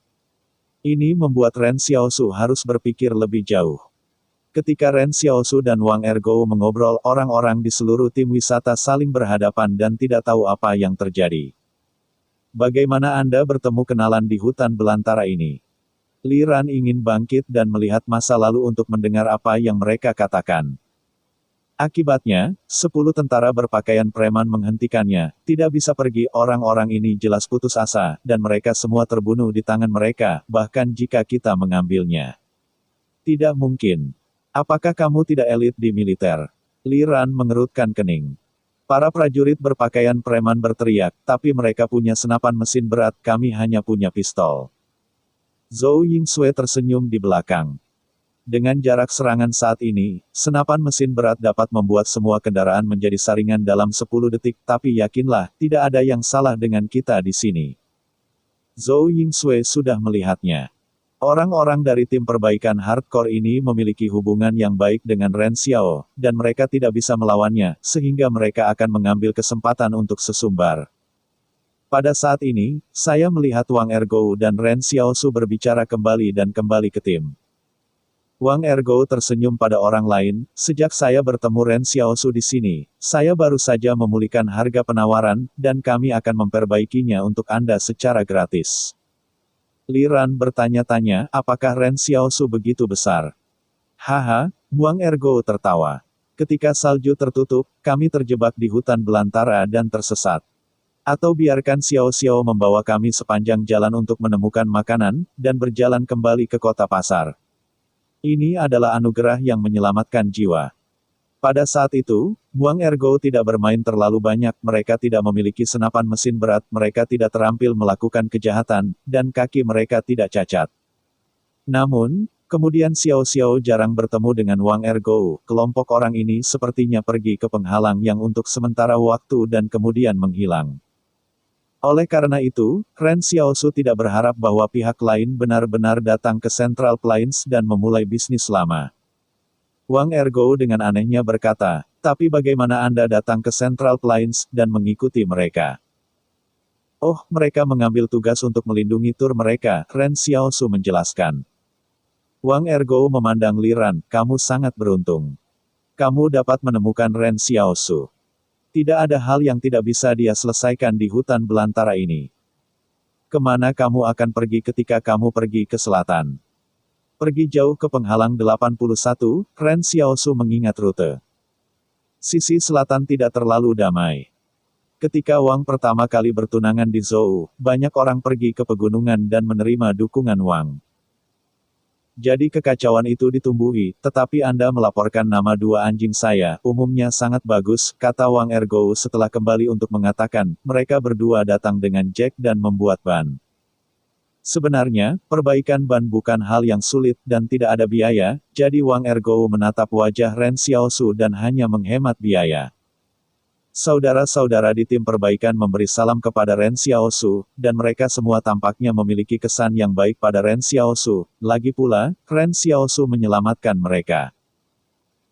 Ini membuat Ren Xiaosu harus berpikir lebih jauh. Ketika Ren Xiaosu dan Wang Ergo mengobrol, orang-orang di seluruh tim wisata saling berhadapan dan tidak tahu apa yang terjadi. Bagaimana Anda bertemu kenalan di hutan belantara ini? Li Ran ingin bangkit dan melihat masa lalu untuk mendengar apa yang mereka katakan. Akibatnya, 10 tentara berpakaian preman menghentikannya, tidak bisa pergi, orang-orang ini jelas putus asa, dan mereka semua terbunuh di tangan mereka, bahkan jika kita mengambilnya. Tidak mungkin. Apakah kamu tidak elit di militer? Li Ran mengerutkan kening. Para prajurit berpakaian preman berteriak, tapi mereka punya senapan mesin berat, kami hanya punya pistol. Zhou Yingsui tersenyum di belakang. Dengan jarak serangan saat ini, senapan mesin berat dapat membuat semua kendaraan menjadi saringan dalam 10 detik, tapi yakinlah, tidak ada yang salah dengan kita di sini. Zhou Yingsui sudah melihatnya. Orang-orang dari tim perbaikan hardcore ini memiliki hubungan yang baik dengan Ren Xiao, dan mereka tidak bisa melawannya, sehingga mereka akan mengambil kesempatan untuk sesumbar. Pada saat ini, saya melihat Wang Ergo dan Ren Xiaosu berbicara kembali dan kembali ke tim. Wang Ergo tersenyum pada orang lain, sejak saya bertemu Ren Xiaosu di sini, saya baru saja memulihkan harga penawaran, dan kami akan memperbaikinya untuk Anda secara gratis. Li Ran bertanya-tanya, apakah Ren Xiaosu begitu besar? Haha, Wang Ergo tertawa. Ketika salju tertutup, kami terjebak di hutan belantara dan tersesat. Atau biarkan Xiao Xiao membawa kami sepanjang jalan untuk menemukan makanan, dan berjalan kembali ke kota pasar. Ini adalah anugerah yang menyelamatkan jiwa. Pada saat itu, Wang Ergo tidak bermain terlalu banyak, mereka tidak memiliki senapan mesin berat, mereka tidak terampil melakukan kejahatan, dan kaki mereka tidak cacat. Namun, kemudian Xiao Xiao jarang bertemu dengan Wang Ergo, kelompok orang ini sepertinya pergi ke penghalang yang untuk sementara waktu dan kemudian menghilang. Oleh karena itu, Ren Xiaosu tidak berharap bahwa pihak lain benar-benar datang ke Central Plains dan memulai bisnis lama. Wang Ergo dengan anehnya berkata, tapi bagaimana Anda datang ke Central Plains dan mengikuti mereka? Oh, mereka mengambil tugas untuk melindungi tur mereka, Ren Xiaosu menjelaskan. Wang Ergo memandang Li Ran, kamu sangat beruntung. Kamu dapat menemukan Ren Xiaosu. Tidak ada hal yang tidak bisa dia selesaikan di hutan belantara ini. Kemana kamu akan pergi ketika kamu pergi ke selatan? Pergi jauh ke penghalang 81, Ren Xiaosu mengingat rute. Sisi selatan tidak terlalu damai. Ketika Wang pertama kali bertunangan di Zhou, banyak orang pergi ke pegunungan dan menerima dukungan Wang. Jadi kekacauan itu ditumbuhi, tetapi Anda melaporkan nama dua anjing saya, umumnya sangat bagus, kata Wang Ergo setelah kembali untuk mengatakan, mereka berdua datang dengan Jack dan membuat ban. Sebenarnya, perbaikan ban bukan hal yang sulit dan tidak ada biaya, jadi Wang Ergo menatap wajah Ren Xiaosu dan hanya menghemat biaya. Saudara-saudara di tim perbaikan memberi salam kepada Ren Xiaosu, dan mereka semua tampaknya memiliki kesan yang baik pada Ren Xiaosu. Lagi pula, Ren Xiaosu menyelamatkan mereka.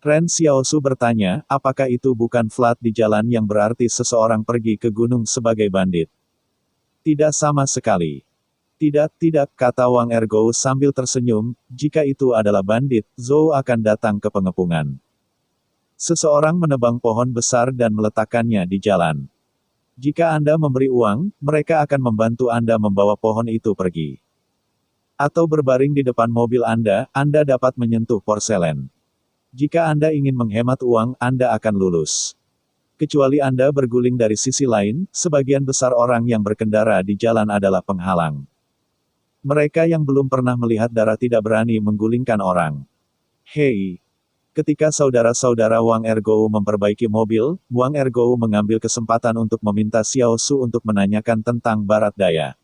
Ren Xiaosu bertanya, apakah itu bukan flat di jalan yang berarti seseorang pergi ke gunung sebagai bandit? Tidak sama sekali. Tidak, kata Wang Ergo sambil tersenyum, jika itu adalah bandit, Zhou akan datang ke pengepungan. Seseorang menebang pohon besar dan meletakkannya di jalan. Jika Anda memberi uang, mereka akan membantu Anda membawa pohon itu pergi. Atau berbaring di depan mobil Anda dapat menyentuh porselen. Jika Anda ingin menghemat uang, Anda akan lulus. Kecuali Anda berguling dari sisi lain, sebagian besar orang yang berkendara di jalan adalah penghalang. Mereka yang belum pernah melihat darah tidak berani menggulingkan orang. Hei! Ketika saudara-saudara Wang Ergo memperbaiki mobil, Wang Ergo mengambil kesempatan untuk meminta Xiao Su untuk menanyakan tentang barat daya.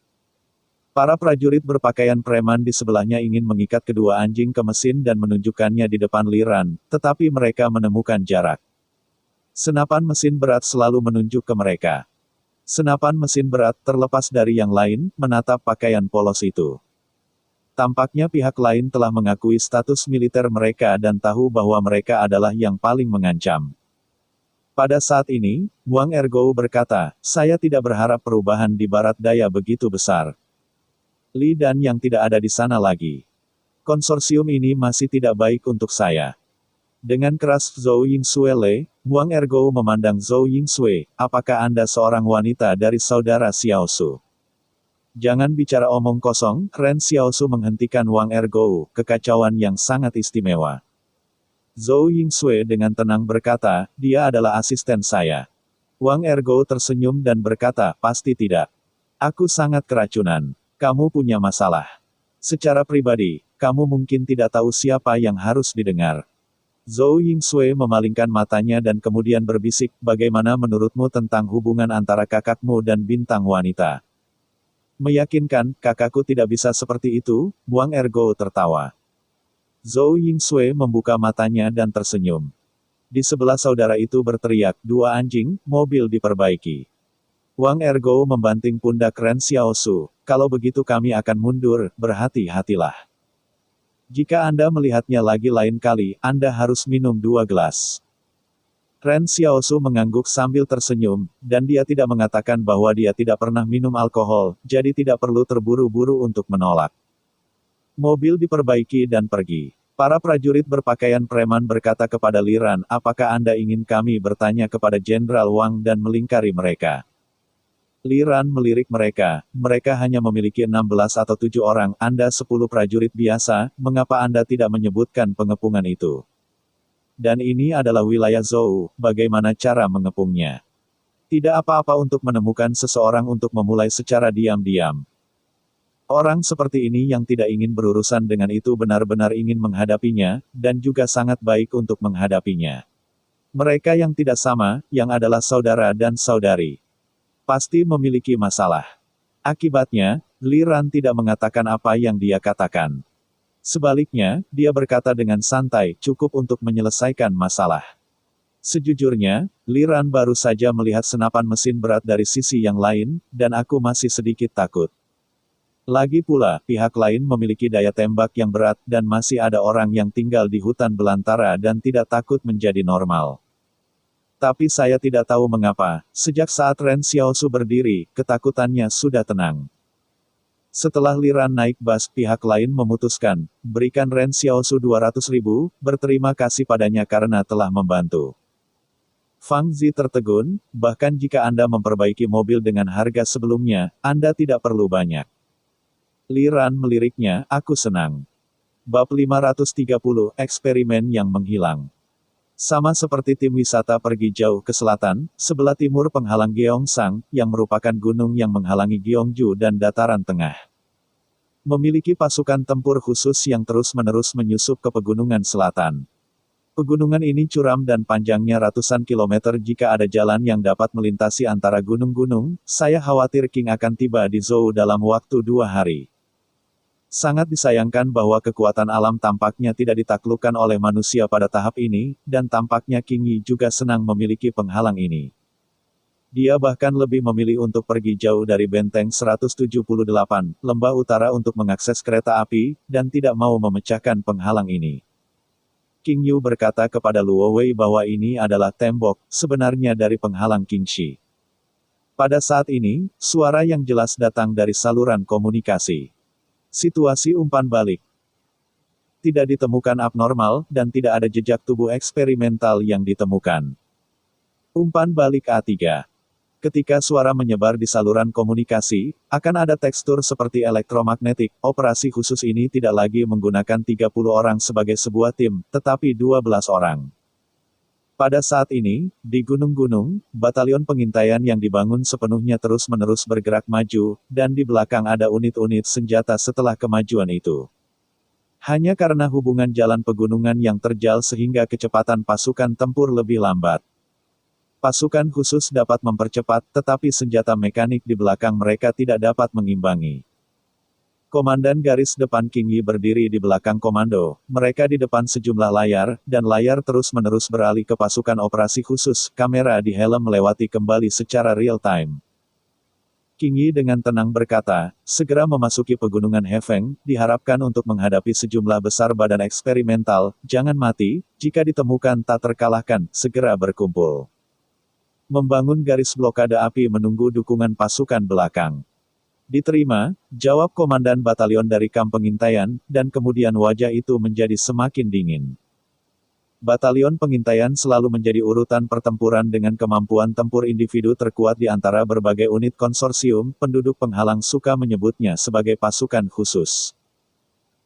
Para prajurit berpakaian preman di sebelahnya ingin mengikat kedua anjing ke mesin dan menunjukkannya di depan Li Ran, tetapi mereka menemukan jarak. Senapan mesin berat selalu menunjuk ke mereka. Senapan mesin berat, terlepas dari yang lain, menatap pakaian polos itu. Tampaknya pihak lain telah mengakui status militer mereka dan tahu bahwa mereka adalah yang paling mengancam. Pada saat ini, Wang Ergo berkata, saya tidak berharap perubahan di barat daya begitu besar. Li dan yang tidak ada di sana lagi. Konsorsium ini masih tidak baik untuk saya. Dengan keras Zhou Yingsue Le, Wang Ergo memandang Zhou Yingsue, apakah Anda seorang wanita dari saudara Xiaosu? Jangan bicara omong kosong, Ren Xiaosu menghentikan Wang Ergo, kekacauan yang sangat istimewa. Zhou Yingsue dengan tenang berkata, dia adalah asisten saya. Wang Ergo tersenyum dan berkata, pasti tidak. Aku sangat keracunan. Kamu punya masalah. Secara pribadi, kamu mungkin tidak tahu siapa yang harus didengar. Zhou Yingsue memalingkan matanya dan kemudian berbisik, bagaimana menurutmu tentang hubungan antara kakakmu dan bintang wanita? Meyakinkan, kakakku tidak bisa seperti itu, Wang Ergo tertawa. Zhou Yingsue membuka matanya dan tersenyum. Di sebelah saudara itu berteriak, dua anjing, mobil diperbaiki. Wang Ergo membanting pundak Ren Xiaosu, kalau begitu kami akan mundur, berhati-hatilah. Jika Anda melihatnya lagi lain kali, Anda harus minum 2 gelas. Ren Xiaosu mengangguk sambil tersenyum, dan dia tidak mengatakan bahwa dia tidak pernah minum alkohol, jadi tidak perlu terburu-buru untuk menolak. Mobil diperbaiki dan pergi. Para prajurit berpakaian preman berkata kepada Li Ran, apakah Anda ingin kami bertanya kepada Jenderal Wang dan melingkari mereka? Li Ran melirik mereka, mereka hanya memiliki 16 atau 7 orang, Anda 10 prajurit biasa, mengapa Anda tidak menyebutkan pengepungan itu? Dan ini adalah wilayah Zhou, bagaimana cara mengepungnya? Tidak apa-apa untuk menemukan seseorang untuk memulai secara diam-diam. Orang seperti ini yang tidak ingin berurusan dengan itu benar-benar ingin menghadapinya, dan juga sangat baik untuk menghadapinya. Mereka yang tidak sama, yang adalah saudara dan saudari, pasti memiliki masalah. Akibatnya, Li Ran tidak mengatakan apa yang dia katakan. Sebaliknya, dia berkata dengan santai, cukup untuk menyelesaikan masalah. Sejujurnya, Li Ran baru saja melihat senapan mesin berat dari sisi yang lain, dan aku masih sedikit takut. Lagi pula, pihak lain memiliki daya tembak yang berat, dan masih ada orang yang tinggal di hutan belantara dan tidak takut menjadi normal. Tapi saya tidak tahu mengapa, sejak saat Ren Xiaosu berdiri, ketakutannya sudah tenang. Setelah Li Ran naik bus, pihak lain memutuskan, berikan Ren Xiaosu 200.000, berterima kasih padanya karena telah membantu. Fang Zi tertegun, bahkan jika Anda memperbaiki mobil dengan harga sebelumnya, Anda tidak perlu banyak. Li Ran meliriknya, aku senang. Bab 530, eksperimen yang menghilang. Sama seperti tim wisata pergi jauh ke selatan, sebelah timur penghalang Gyeongsang, yang merupakan gunung yang menghalangi Gyeongju dan dataran tengah. Memiliki pasukan tempur khusus yang terus-menerus menyusup ke pegunungan selatan. Pegunungan ini curam dan panjangnya ratusan kilometer jika ada jalan yang dapat melintasi antara gunung-gunung, saya khawatir King akan tiba di Zhou dalam waktu 2 hari. Sangat disayangkan bahwa kekuatan alam tampaknya tidak ditaklukkan oleh manusia pada tahap ini, dan tampaknya King Yi juga senang memiliki penghalang ini. Dia bahkan lebih memilih untuk pergi jauh dari benteng 178, lembah utara untuk mengakses kereta api, dan tidak mau memecahkan penghalang ini. King Yu berkata kepada Luo Wei bahwa ini adalah tembok, sebenarnya dari penghalang Qingxi. Pada saat ini, suara yang jelas datang dari saluran komunikasi. Situasi umpan balik. Tidak ditemukan abnormal, dan tidak ada jejak tubuh eksperimental yang ditemukan. Umpan balik A3. Ketika suara menyebar di saluran komunikasi, akan ada tekstur seperti elektromagnetik. Operasi khusus ini tidak lagi menggunakan 30 orang sebagai sebuah tim, tetapi 12 orang. Pada saat ini, di gunung-gunung, batalion pengintaian yang dibangun sepenuhnya terus-menerus bergerak maju, dan di belakang ada unit-unit senjata setelah kemajuan itu. Hanya karena hubungan jalan pegunungan yang terjal sehingga kecepatan pasukan tempur lebih lambat. Pasukan khusus dapat mempercepat, tetapi senjata mekanik di belakang mereka tidak dapat mengimbangi. Komandan garis depan King Yi berdiri di belakang komando, mereka di depan sejumlah layar, dan layar terus-menerus beralih ke pasukan operasi khusus, kamera di helm melewati kembali secara real-time. King Yi dengan tenang berkata, segera memasuki pegunungan Hefeng, diharapkan untuk menghadapi sejumlah besar badan eksperimental, jangan mati, jika ditemukan tak terkalahkan, segera berkumpul. Membangun garis blokade api menunggu dukungan pasukan belakang. Diterima, jawab komandan batalion dari kamp pengintaian, dan kemudian wajah itu menjadi semakin dingin. Batalion pengintaian selalu menjadi urutan pertempuran dengan kemampuan tempur individu terkuat di antara berbagai unit konsorsium, penduduk penghalang suka menyebutnya sebagai pasukan khusus.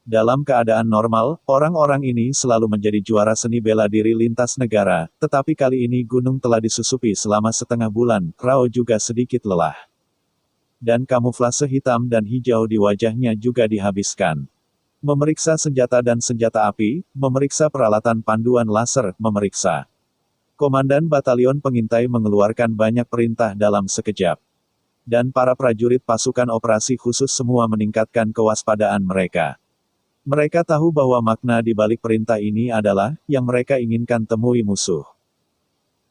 Dalam keadaan normal, orang-orang ini selalu menjadi juara seni bela diri lintas negara, tetapi kali ini gunung telah disusupi selama setengah bulan, Rao juga sedikit lelah. Dan kamuflase hitam dan hijau di wajahnya juga dihabiskan. Memeriksa senjata dan senjata api, memeriksa peralatan panduan laser, memeriksa. Komandan batalion pengintai mengeluarkan banyak perintah dalam sekejap. Dan para prajurit pasukan operasi khusus semua meningkatkan kewaspadaan mereka. Mereka tahu bahwa makna di balik perintah ini adalah, yang mereka inginkan temui musuh.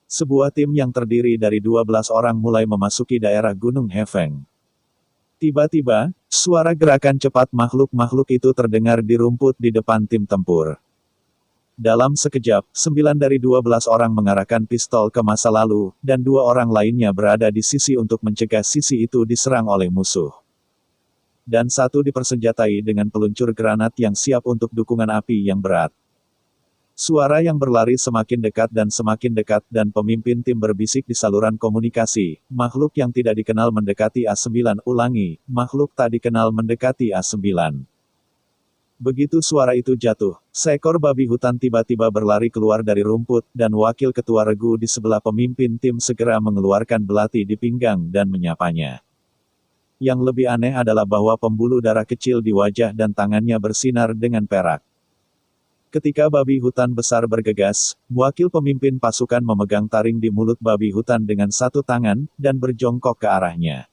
Sebuah tim yang terdiri dari 12 orang mulai memasuki daerah Gunung Hefeng. Tiba-tiba, Suara gerakan cepat makhluk-makhluk itu terdengar di rumput di depan tim tempur. Dalam sekejap, 9 dari 12 orang mengarahkan pistol ke masa lalu, dan 2 orang lainnya berada di sisi untuk mencegah sisi itu diserang oleh musuh. Dan 1 dipersenjatai dengan peluncur granat yang siap untuk dukungan api yang berat. Suara yang berlari semakin dekat dan pemimpin tim berbisik di saluran komunikasi, makhluk yang tidak dikenal mendekati A9 ulangi, makhluk tak dikenal mendekati A9. Begitu suara itu jatuh, seekor babi hutan tiba-tiba berlari keluar dari rumput, dan wakil ketua regu di sebelah pemimpin tim segera mengeluarkan belati di pinggang dan menyapanya. Yang lebih aneh adalah bahwa pembuluh darah kecil di wajah dan tangannya bersinar dengan perak. Ketika babi hutan besar bergegas, wakil pemimpin pasukan memegang taring di mulut babi hutan dengan satu tangan, dan berjongkok ke arahnya.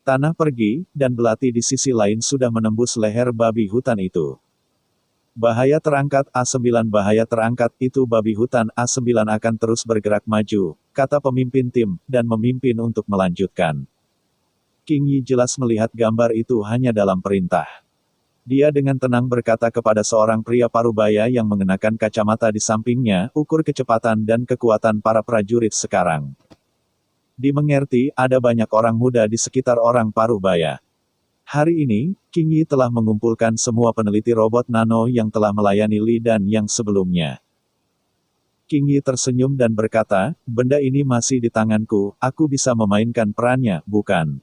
Tanah pergi, dan belati di sisi lain sudah menembus leher babi hutan itu. Bahaya terangkat A9 bahaya terangkat itu babi hutan A9 akan terus bergerak maju, kata pemimpin tim, dan memimpin untuk melanjutkan. King Yi jelas melihat gambar itu hanya dalam perintah. Dia dengan tenang berkata kepada seorang pria parubaya yang mengenakan kacamata di sampingnya, ukur kecepatan dan kekuatan para prajurit sekarang. Dimengerti, ada banyak orang muda di sekitar orang parubaya. Hari ini, King Yi telah mengumpulkan semua peneliti robot nano yang telah melayani Li dan yang sebelumnya. King Yi tersenyum dan berkata, benda ini masih di tanganku, aku bisa memainkan perannya, bukan?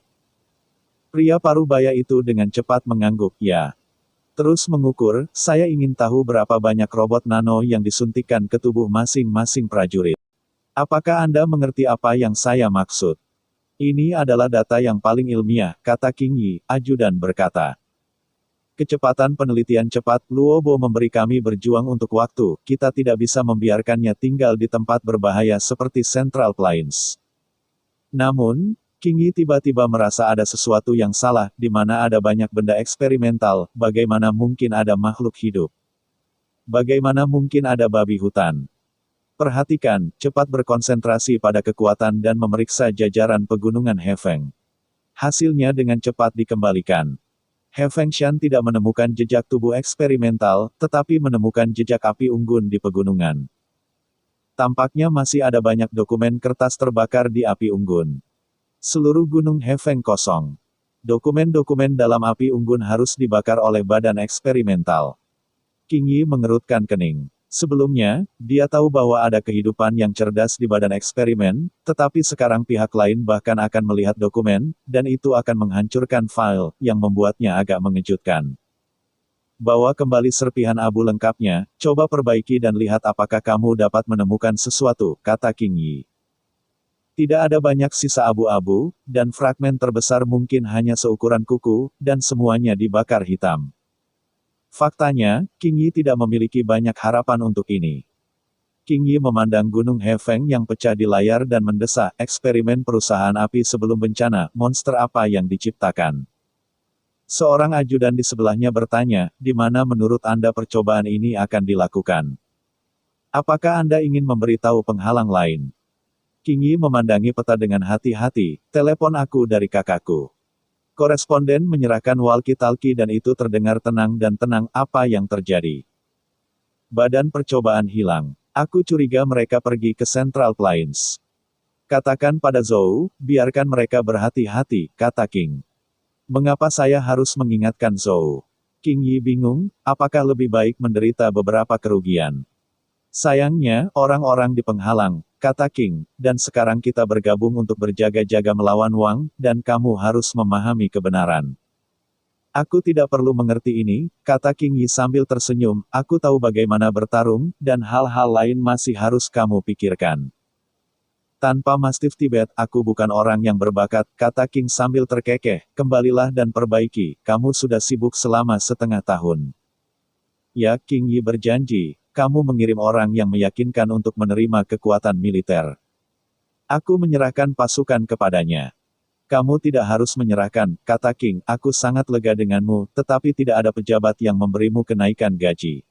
Pria parubaya itu dengan cepat mengangguk, ya. Terus mengukur, saya ingin tahu berapa banyak robot nano yang disuntikkan ke tubuh masing-masing prajurit. Apakah Anda mengerti apa yang saya maksud? Ini adalah data yang paling ilmiah, kata King Yi, ajudan berkata. Kecepatan penelitian cepat, Luobo memberi kami berjuang untuk waktu, kita tidak bisa membiarkannya tinggal di tempat berbahaya seperti Central Plains. Namun, King Yi tiba-tiba merasa ada sesuatu yang salah, di mana ada banyak benda eksperimental, bagaimana mungkin ada makhluk hidup? Bagaimana mungkin ada babi hutan? Perhatikan, cepat berkonsentrasi pada kekuatan dan memeriksa jajaran pegunungan Hefeng. Hasilnya dengan cepat dikembalikan. Hefeng Shan tidak menemukan jejak tubuh eksperimental, tetapi menemukan jejak api unggun di pegunungan. Tampaknya masih ada banyak dokumen kertas terbakar di api unggun. Seluruh gunung Hefeng kosong. Dokumen-dokumen dalam api unggun harus dibakar oleh badan eksperimental. King Yi mengerutkan kening. Sebelumnya, dia tahu bahwa ada kehidupan yang cerdas di badan eksperimen, tetapi sekarang pihak lain bahkan akan melihat dokumen, dan itu akan menghancurkan file, yang membuatnya agak mengejutkan. Bawa kembali serpihan abu lengkapnya, coba perbaiki dan lihat apakah kamu dapat menemukan sesuatu, kata King Yi. Tidak ada banyak sisa abu-abu, dan fragmen terbesar mungkin hanya seukuran kuku, dan semuanya dibakar hitam. Faktanya, King Yi tidak memiliki banyak harapan untuk ini. King Yi memandang gunung Hefeng yang pecah di layar dan mendesah, eksperimen perusahaan api sebelum bencana, monster apa yang diciptakan. Seorang ajudan di sebelahnya bertanya, di mana menurut Anda percobaan ini akan dilakukan? Apakah Anda ingin memberitahu penghalang lain? King Yi memandangi peta dengan hati-hati, telepon aku dari kakakku. Koresponden menyerahkan walkie-talkie dan itu terdengar tenang dan tenang, apa yang terjadi? Badan percobaan hilang. Aku curiga mereka pergi ke Central Plains. Katakan pada Zhou, biarkan mereka berhati-hati, kata King. Mengapa saya harus mengingatkan Zhou? King Yi bingung, apakah lebih baik menderita beberapa kerugian? Sayangnya, orang-orang di penghalang, kata King, dan sekarang kita bergabung untuk berjaga-jaga melawan Wang, dan kamu harus memahami kebenaran. Aku tidak perlu mengerti ini, kata King Yi sambil tersenyum, aku tahu bagaimana bertarung, dan hal-hal lain masih harus kamu pikirkan. Tanpa Mastiff Tibet, aku bukan orang yang berbakat, kata King sambil terkekeh, kembalilah dan perbaiki, kamu sudah sibuk selama setengah tahun. Ya, King Yi berjanji. Kamu mengirim orang yang meyakinkan untuk menerima kekuatan militer. Aku menyerahkan pasukan kepadanya. Kamu tidak harus menyerahkan, kata King, aku sangat lega denganmu, tetapi tidak ada pejabat yang memberimu kenaikan gaji.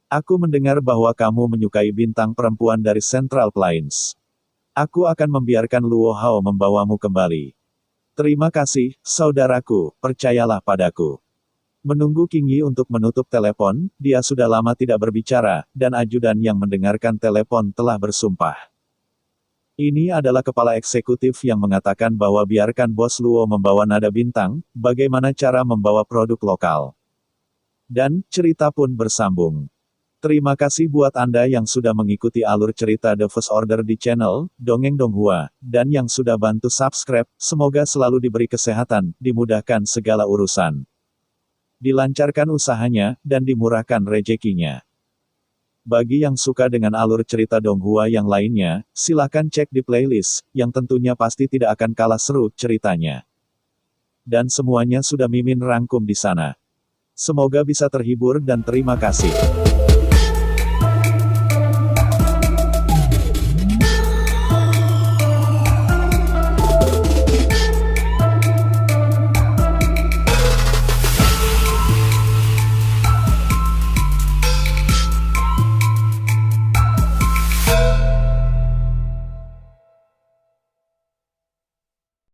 Aku mendengar bahwa kamu menyukai bintang perempuan dari Central Plains. Aku akan membiarkan Luo Hao membawamu kembali. Terima kasih, saudaraku, percayalah padaku. Menunggu King Yi untuk menutup telepon, dia sudah lama tidak berbicara, dan ajudan yang mendengarkan telepon telah bersumpah. Ini adalah kepala eksekutif yang mengatakan bahwa biarkan Bos Luo membawa nada bintang, bagaimana cara membawa produk lokal. Dan, cerita pun bersambung. Terima kasih buat Anda yang sudah mengikuti alur cerita The First Order di channel Dongeng Donghua, dan yang sudah bantu subscribe. Semoga selalu diberi kesehatan, dimudahkan segala urusan, dilancarkan usahanya, dan dimurahkan rezekinya. Bagi yang suka dengan alur cerita Donghua yang lainnya, silahkan cek di playlist, yang tentunya pasti tidak akan kalah seru ceritanya. Dan semuanya sudah Mimin rangkum di sana. Semoga bisa terhibur dan terima kasih.